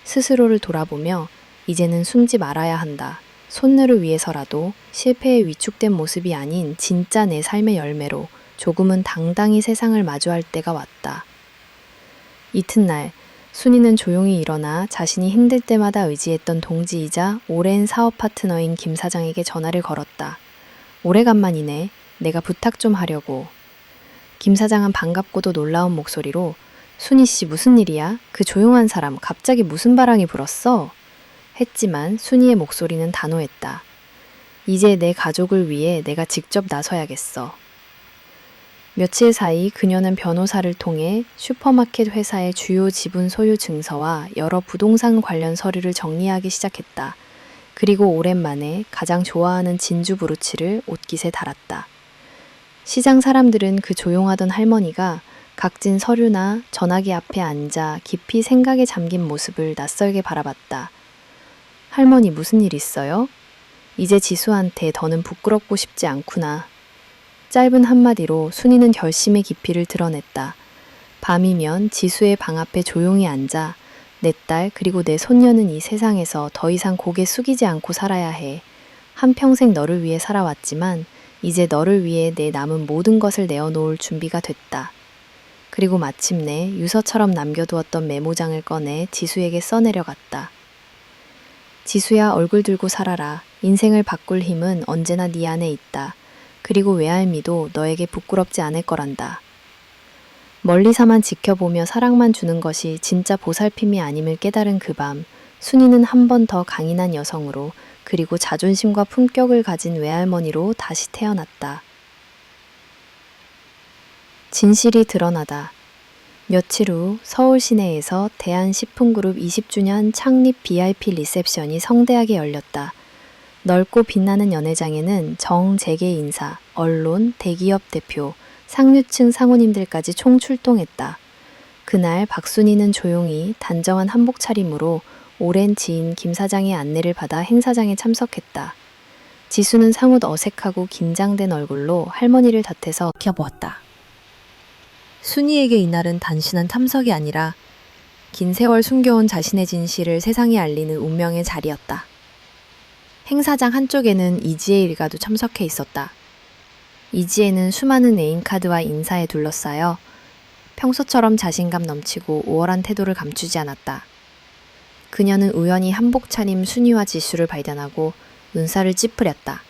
스스로를 돌아보며 이제는 숨지 말아야 한다. 손녀를 위해서라도 실패에 위축된 모습이 아닌 진짜 내 삶의 열매로 조금은 당당히 세상을 마주할 때가 왔다. 이튿날 순이는 조용히 일어나 자신이 힘들 때마다 의지했던 동지이자 오랜 사업 파트너인 김 사장에게 전화를 걸었다. 오래간만이네. 내가 부탁 좀 하려고. 김 사장은 반갑고도 놀라운 목소리로 순이 씨 무슨 일이야? 그 조용한 사람 갑자기 무슨 바람이 불었어? 했지만 순이의 목소리는 단호했다. 이제 내 가족을 위해 내가 직접 나서야겠어. 며칠 사이 그녀는 변호사를 통해 슈퍼마켓 회사의 주요 지분 소유 증서와 여러 부동산 관련 서류를 정리하기 시작했다. 그리고 오랜만에 가장 좋아하는 진주 브로치를 옷깃에 달았다. 시장 사람들은 그 조용하던 할머니가 각진 서류나 전화기 앞에 앉아 깊이 생각에 잠긴 모습을 낯설게 바라봤다. 할머니 무슨 일 있어요? 이제 지수한테 더는 부끄럽고 싶지 않구나. 짧은 한마디로 순이는 결심의 깊이를 드러냈다. 밤이면 지수의 방 앞에 조용히 앉아 내 딸 그리고 내 손녀는 이 세상에서 더 이상 고개 숙이지 않고 살아야 해. 한평생 너를 위해 살아왔지만 이제 너를 위해 내 남은 모든 것을 내어놓을 준비가 됐다. 그리고 마침내 유서처럼 남겨두었던 메모장을 꺼내 지수에게 써내려갔다. 지수야 얼굴 들고 살아라. 인생을 바꿀 힘은 언제나 네 안에 있다. 그리고 외할미도 너에게 부끄럽지 않을 거란다. 멀리서만 지켜보며 사랑만 주는 것이 진짜 보살핌이 아님을 깨달은 그 밤, 순이는 한 번 더 강인한 여성으로 그리고 자존심과 품격을 가진 외할머니로 다시 태어났다. 진실이 드러나다. 며칠 후 서울 시내에서 대한식품그룹 20주년 창립 VIP 리셉션이 성대하게 열렸다. 넓고 빛나는 연회장에는 정재계 인사, 언론, 대기업 대표, 상류층 상호님들까지 총출동했다. 그날 박순이는 조용히 단정한 한복 차림으로 오랜 지인 김 사장의 안내를 받아 행사장에 참석했다. 지수는 사뭇 어색하고 긴장된 얼굴로 할머니를 탓해서 지켜보았다. 순이에게 이날은 단순한 참석이 아니라 긴 세월 숨겨온 자신의 진실을 세상에 알리는 운명의 자리였다. 행사장 한쪽에는 이지혜 일가도 참석해 있었다. 이지혜는 수많은 네임카드와 인사에 둘러싸여 평소처럼 자신감 넘치고 우월한 태도를 감추지 않았다. 그녀는 우연히 한복 차림 순이와 지수를 발견하고 눈살을 찌푸렸다.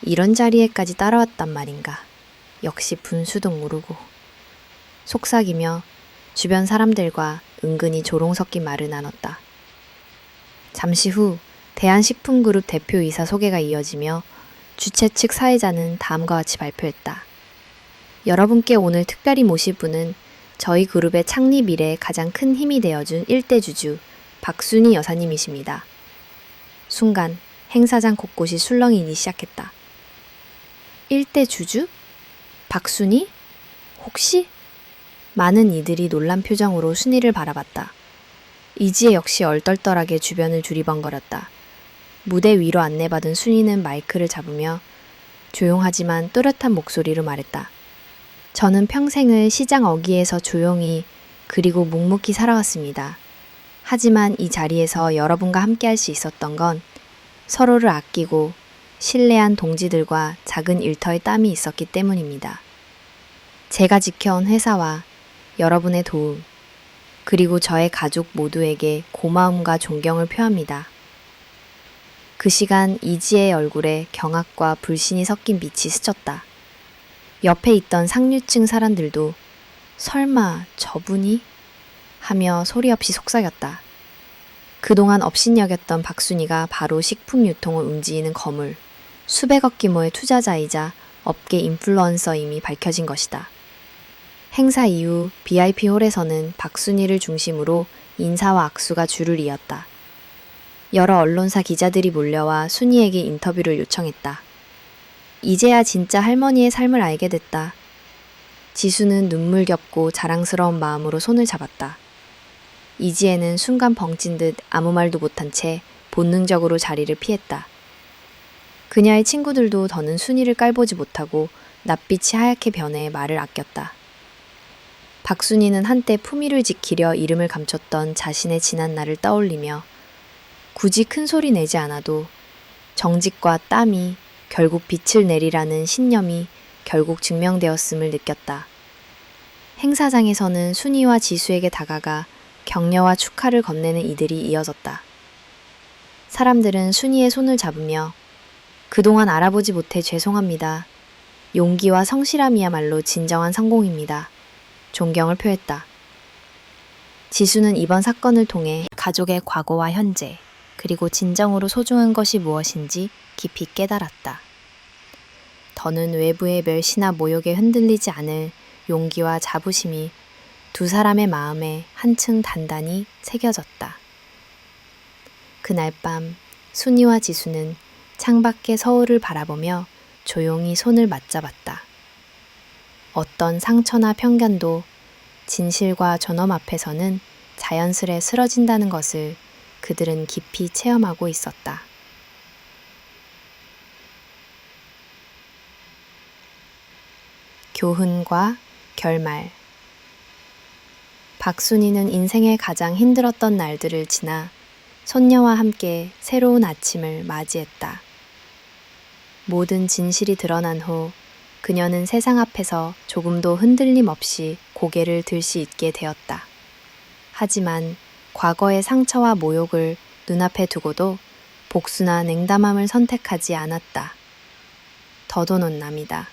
이런 자리에까지 따라왔단 말인가. 역시 분수도 모르고. 속삭이며 주변 사람들과 은근히 조롱 섞인 말을 나눴다. 잠시 후 대한식품그룹 대표이사 소개가 이어지며 주최 측 사회자는 다음과 같이 발표했다. 여러분께 오늘 특별히 모실 분은 저희 그룹의 창립 이래 가장 큰 힘이 되어준 일대 주주 박순이 여사님이십니다. 순간 행사장 곳곳이 술렁이기 시작했다. 일대 주주? 박순이? 혹시? 많은 이들이 놀란 표정으로 순이를 바라봤다. 이지혜 역시 얼떨떨하게 주변을 두리번거렸다. 무대 위로 안내받은 순이는 마이크를 잡으며 조용하지만 또렷한 목소리로 말했다. 저는 평생을 시장 어귀에서 조용히 그리고 묵묵히 살아왔습니다. 하지만 이 자리에서 여러분과 함께할 수 있었던 건 서로를 아끼고 신뢰한 동지들과 작은 일터의 땀이 있었기 때문입니다. 제가 지켜온 회사와 여러분의 도움, 그리고 저의 가족 모두에게 고마움과 존경을 표합니다. 그 시간 이지혜의 얼굴에 경악과 불신이 섞인 빛이 스쳤다. 옆에 있던 상류층 사람들도 설마 저분이? 하며 소리 없이 속삭였다. 그동안 업신여겼던 박순이가 바로 식품 유통을 움직이는 거물, 수백억 규모의 투자자이자 업계 인플루언서임이 밝혀진 것이다. 행사 이후 VIP 홀에서는 박순이를 중심으로 인사와 악수가 줄을 이었다. 여러 언론사 기자들이 몰려와 순이에게 인터뷰를 요청했다. 이제야 진짜 할머니의 삶을 알게 됐다. 지수는 눈물겹고 자랑스러운 마음으로 손을 잡았다. 이지혜는 순간 벙찐 듯 아무 말도 못한 채 본능적으로 자리를 피했다. 그녀의 친구들도 더는 순이를 깔보지 못하고 낯빛이 하얗게 변해 말을 아꼈다. 박순이는 한때 품위를 지키려 이름을 감췄던 자신의 지난 날을 떠올리며 굳이 큰 소리 내지 않아도 정직과 땀이 결국 빛을 내리라는 신념이 결국 증명되었음을 느꼈다. 행사장에서는 순이와 지수에게 다가가 격려와 축하를 건네는 이들이 이어졌다. 사람들은 순이의 손을 잡으며 그동안 알아보지 못해 죄송합니다. 용기와 성실함이야말로 진정한 성공입니다. 존경을 표했다. 지수는 이번 사건을 통해 가족의 과거와 현재, 그리고 진정으로 소중한 것이 무엇인지 깊이 깨달았다. 더는 외부의 멸시나 모욕에 흔들리지 않을 용기와 자부심이 두 사람의 마음에 한층 단단히 새겨졌다. 그날 밤 순이와 지수는 창밖의 서울을 바라보며 조용히 손을 맞잡았다. 어떤 상처나 편견도 진실과 존엄 앞에서는 자연스레 쓰러진다는 것을 그들은 깊이 체험하고 있었다. 교훈과 결말. 박순이는 인생의 가장 힘들었던 날들을 지나 손녀와 함께 새로운 아침을 맞이했다. 모든 진실이 드러난 후 그녀는 세상 앞에서 조금도 흔들림 없이 고개를 들 수 있게 되었다. 하지만 과거의 상처와 모욕을 눈앞에 두고도 복수나 냉담함을 선택하지 않았다. 더도논남이다.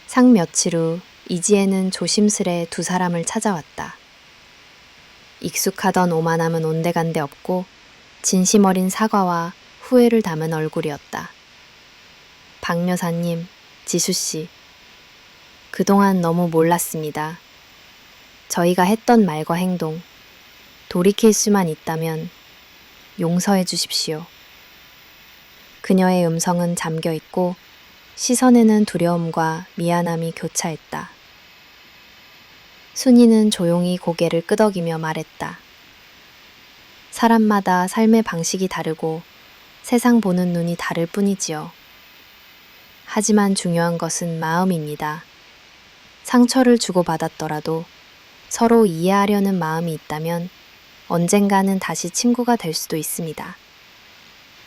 상 며칠 후 이지혜는 조심스레 두 사람을 찾아왔다. 익숙하던 오만함은 온데간데 없고 진심 어린 사과와 후회를 담은 얼굴이었다. 박 여사님, 지수씨, 그동안 너무 몰랐습니다. 저희가 했던 말과 행동, 돌이킬 수만 있다면 용서해 주십시오. 그녀의 음성은 잠겨 있고 시선에는 두려움과 미안함이 교차했다. 순이는 조용히 고개를 끄덕이며 말했다. 사람마다 삶의 방식이 다르고 세상 보는 눈이 다를 뿐이지요. 하지만 중요한 것은 마음입니다. 상처를 주고받았더라도 서로 이해하려는 마음이 있다면 언젠가는 다시 친구가 될 수도 있습니다.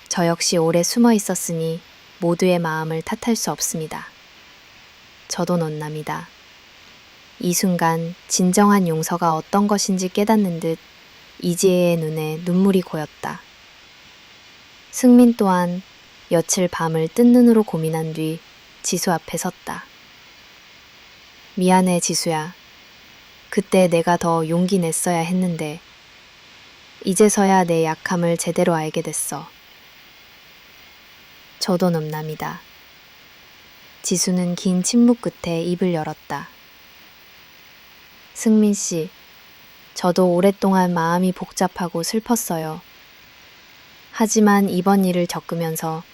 저 역시 오래 숨어 있었으니 모두의 마음을 탓할 수 없습니다. 저도 논남이다. 이 순간 진정한 용서가 어떤 것인지 깨닫는 듯 이지혜의 눈에 눈물이 고였다. 승민 또한 며칠 밤을 뜬 눈으로 고민한 뒤 지수 앞에 섰다. 미안해, 지수야. 그때 내가 더 용기 냈어야 했는데 이제서야 내 약함을 제대로 알게 됐어. 저도 넘남이다. 지수는 긴 침묵 끝에 입을 열었다. 승민 씨, 저도 오랫동안 마음이 복잡하고 슬펐어요. 하지만 이번 일을 겪으면서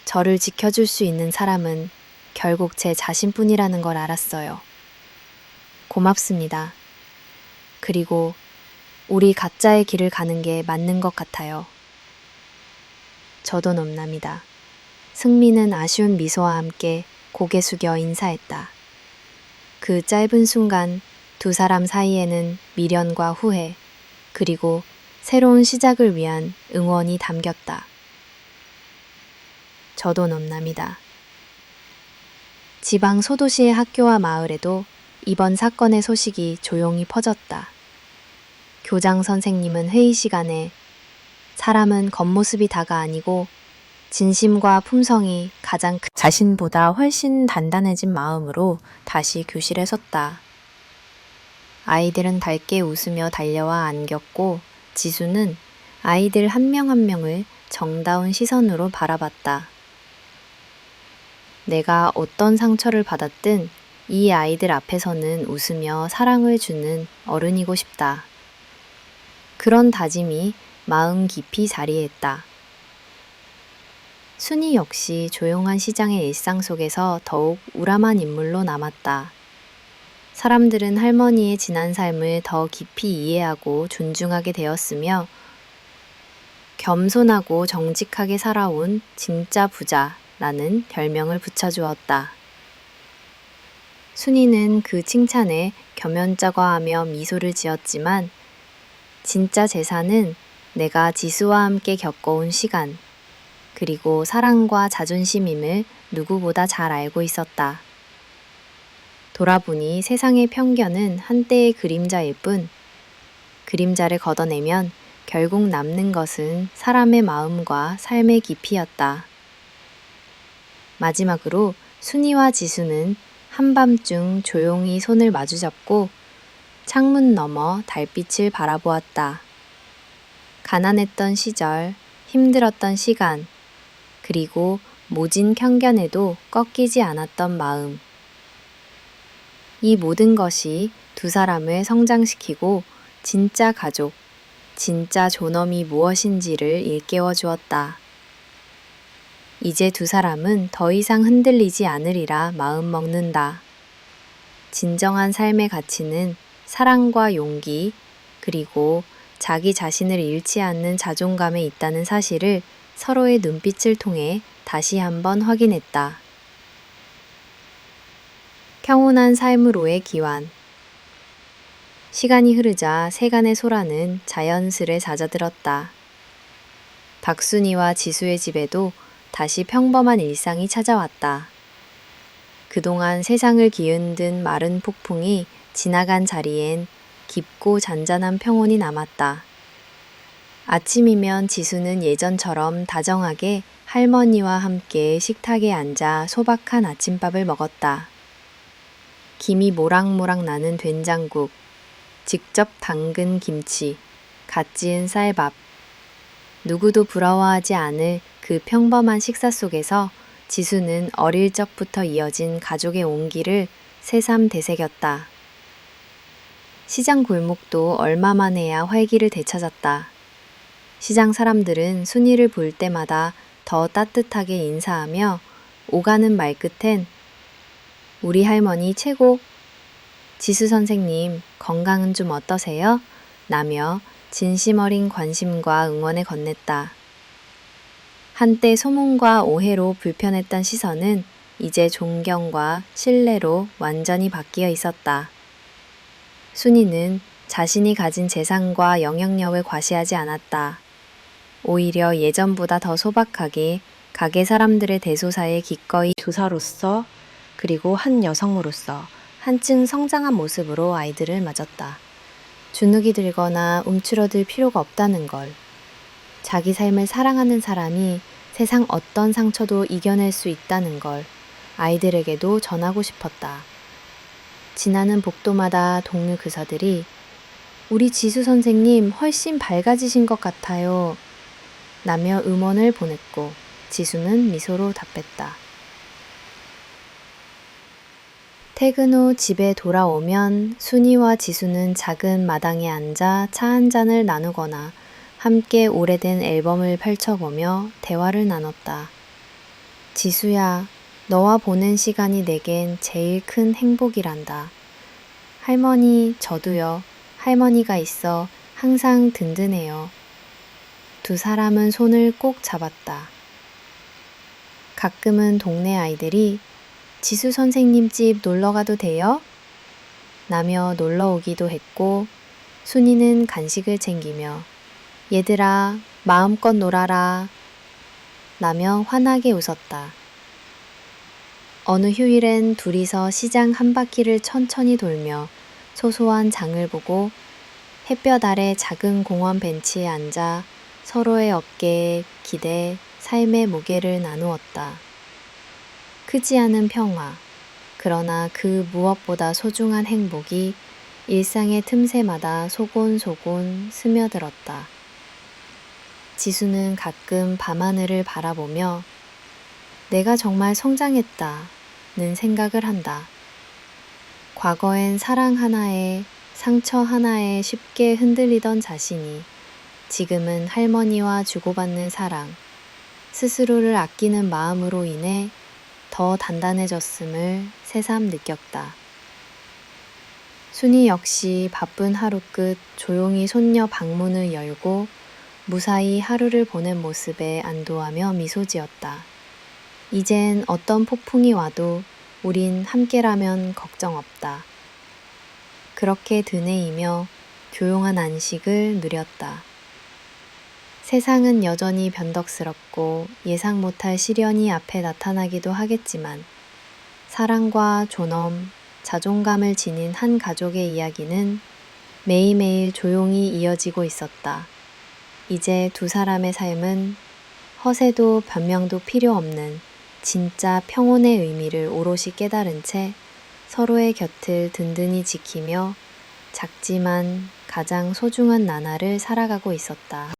저를 지켜줄 수 있는 사람은 결국 제 자신뿐이라는 걸 알았어요. 고맙습니다. 그리고 우리 각자의 길을 가는 게 맞는 것 같아요. 저도 넘남이다. 승민은 아쉬운 미소와 함께 고개 숙여 인사했다. 그 짧은 순간 두 사람 사이에는 미련과 후회, 그리고 새로운 시작을 위한 응원이 담겼다. 저도 넘남이다. 지방 소도시의 학교와 마을에도 이번 사건의 소식이 조용히 퍼졌다. 교장 선생님은 회의 시간에 사람은 겉모습이 다가 아니고 진심과 품성이 가장 큰 자신보다 훨씬 단단해진 마음으로 다시 교실에 섰다. 아이들은 밝게 웃으며 달려와 안겼고 지수는 아이들 한 명 한 명을 정다운 시선으로 바라봤다. 내가 어떤 상처를 받았든 이 아이들 앞에서는 웃으며 사랑을 주는 어른이고 싶다. 그런 다짐이 마음 깊이 자리했다. 순이 역시 조용한 시장의 일상 속에서 더욱 우람한 인물로 남았다. 사람들은 할머니의 지난 삶을 더 깊이 이해하고 존중하게 되었으며 겸손하고 정직하게 살아온 진짜 부자라는 별명을 붙여주었다. 순이는 그 칭찬에 겸연쩍어하며 미소를 지었지만 진짜 재산은 내가 지수와 함께 겪어온 시간, 그리고 사랑과 자존심임을 누구보다 잘 알고 있었다. 돌아보니 세상의 편견은 한때의 그림자일 뿐, 그림자를 걷어내면 결국 남는 것은 사람의 마음과 삶의 깊이였다. 마지막으로 순이와 지수는 한밤중 조용히 손을 마주잡고 창문 너머 달빛을 바라보았다. 가난했던 시절, 힘들었던 시간, 그리고 모진 편견에도 꺾이지 않았던 마음. 이 모든 것이 두 사람을 성장시키고 진짜 가족, 진짜 존엄이 무엇인지를 일깨워 주었다. 이제 두 사람은 더 이상 흔들리지 않으리라 마음 먹는다. 진정한 삶의 가치는 사랑과 용기, 그리고 자기 자신을 잃지 않는 자존감에 있다는 사실을 서로의 눈빛을 통해 다시 한번 확인했다. 평온한 삶으로의 기환. 시간이 흐르자 세간의 소라는 자연스레 잦아들었다. 박순이와 지수의 집에도 다시 평범한 일상이 찾아왔다. 그동안 세상을 기흔든 마른 폭풍이 지나간 자리엔 깊고 잔잔한 평온이 남았다. 아침이면 지수는 예전처럼 다정하게 할머니와 함께 식탁에 앉아 소박한 아침밥을 먹었다. 김이 모락모락 나는 된장국, 직접 담근 김치, 갓 지은 쌀밥. 누구도 부러워하지 않을 그 평범한 식사 속에서 지수는 어릴 적부터 이어진 가족의 온기를 새삼 되새겼다. 시장 골목도 얼마 만에야 활기를 되찾았다. 시장 사람들은 순이를 볼 때마다 더 따뜻하게 인사하며 오가는 말끝엔 우리 할머니 최고! 지수 선생님, 건강은 좀 어떠세요? 라며 진심 어린 관심과 응원을 건넸다. 한때 소문과 오해로 불편했던 시선은 이제 존경과 신뢰로 완전히 바뀌어 있었다. 순이는 자신이 가진 재산과 영향력을 과시하지 않았다. 오히려 예전보다 더 소박하게 가게 사람들의 대소사에 기꺼이 조사로서 그리고 한 여성으로서 한층 성장한 모습으로 아이들을 맞았다. 주눅이 들거나 움츠러들 필요가 없다는 걸. 자기 삶을 사랑하는 사람이 세상 어떤 상처도 이겨낼 수 있다는 걸 아이들에게도 전하고 싶었다. 지나는 복도마다 동료 교사들이 우리 지수 선생님 훨씬 밝아지신 것 같아요. 라며 응원을 보냈고 지수는 미소로 답했다. 퇴근 후 집에 돌아오면 순이와 지수는 작은 마당에 앉아 차 한 잔을 나누거나 함께 오래된 앨범을 펼쳐보며 대화를 나눴다. 지수야, 너와 보낸 시간이 내겐 제일 큰 행복이란다. 할머니, 저도요. 할머니가 있어 항상 든든해요. 두 사람은 손을 꼭 잡았다. 가끔은 동네 아이들이 지수 선생님 집 놀러 가도 돼요? 라며 놀러 오기도 했고, 순이는 간식을 챙기며 얘들아, 마음껏 놀아라 라며 환하게 웃었다. 어느 휴일엔 둘이서 시장 한 바퀴를 천천히 돌며 소소한 장을 보고 햇볕 아래 작은 공원 벤치에 앉아 서로의 어깨에 기대 삶의 무게를 나누었다. 크지 않은 평화, 그러나 그 무엇보다 소중한 행복이 일상의 틈새마다 소곤소곤 스며들었다. 지수는 가끔 밤하늘을 바라보며 내가 정말 성장했다는 생각을 한다. 과거엔 사랑 하나에 상처 하나에 쉽게 흔들리던 자신이 지금은 할머니와 주고받는 사랑, 스스로를 아끼는 마음으로 인해 더 단단해졌음을 새삼 느꼈다. 순이 역시 바쁜 하루 끝 조용히 손녀 방문을 열고 무사히 하루를 보낸 모습에 안도하며 미소 지었다. 이젠 어떤 폭풍이 와도 우린 함께라면 걱정 없다. 그렇게 드네이며 조용한 안식을 누렸다. 세상은 여전히 변덕스럽고 예상 못할 시련이 앞에 나타나기도 하겠지만 사랑과 존엄 자존감을 지닌 한 가족의 이야기는 매일매일 조용히 이어지고 있었다. 이제 두 사람의 삶은 허세도 변명도 필요 없는 진짜 평온의 의미를 오롯이 깨달은 채 서로의 곁을 든든히 지키며 작지만 가장 소중한 나날을 살아가고 있었다.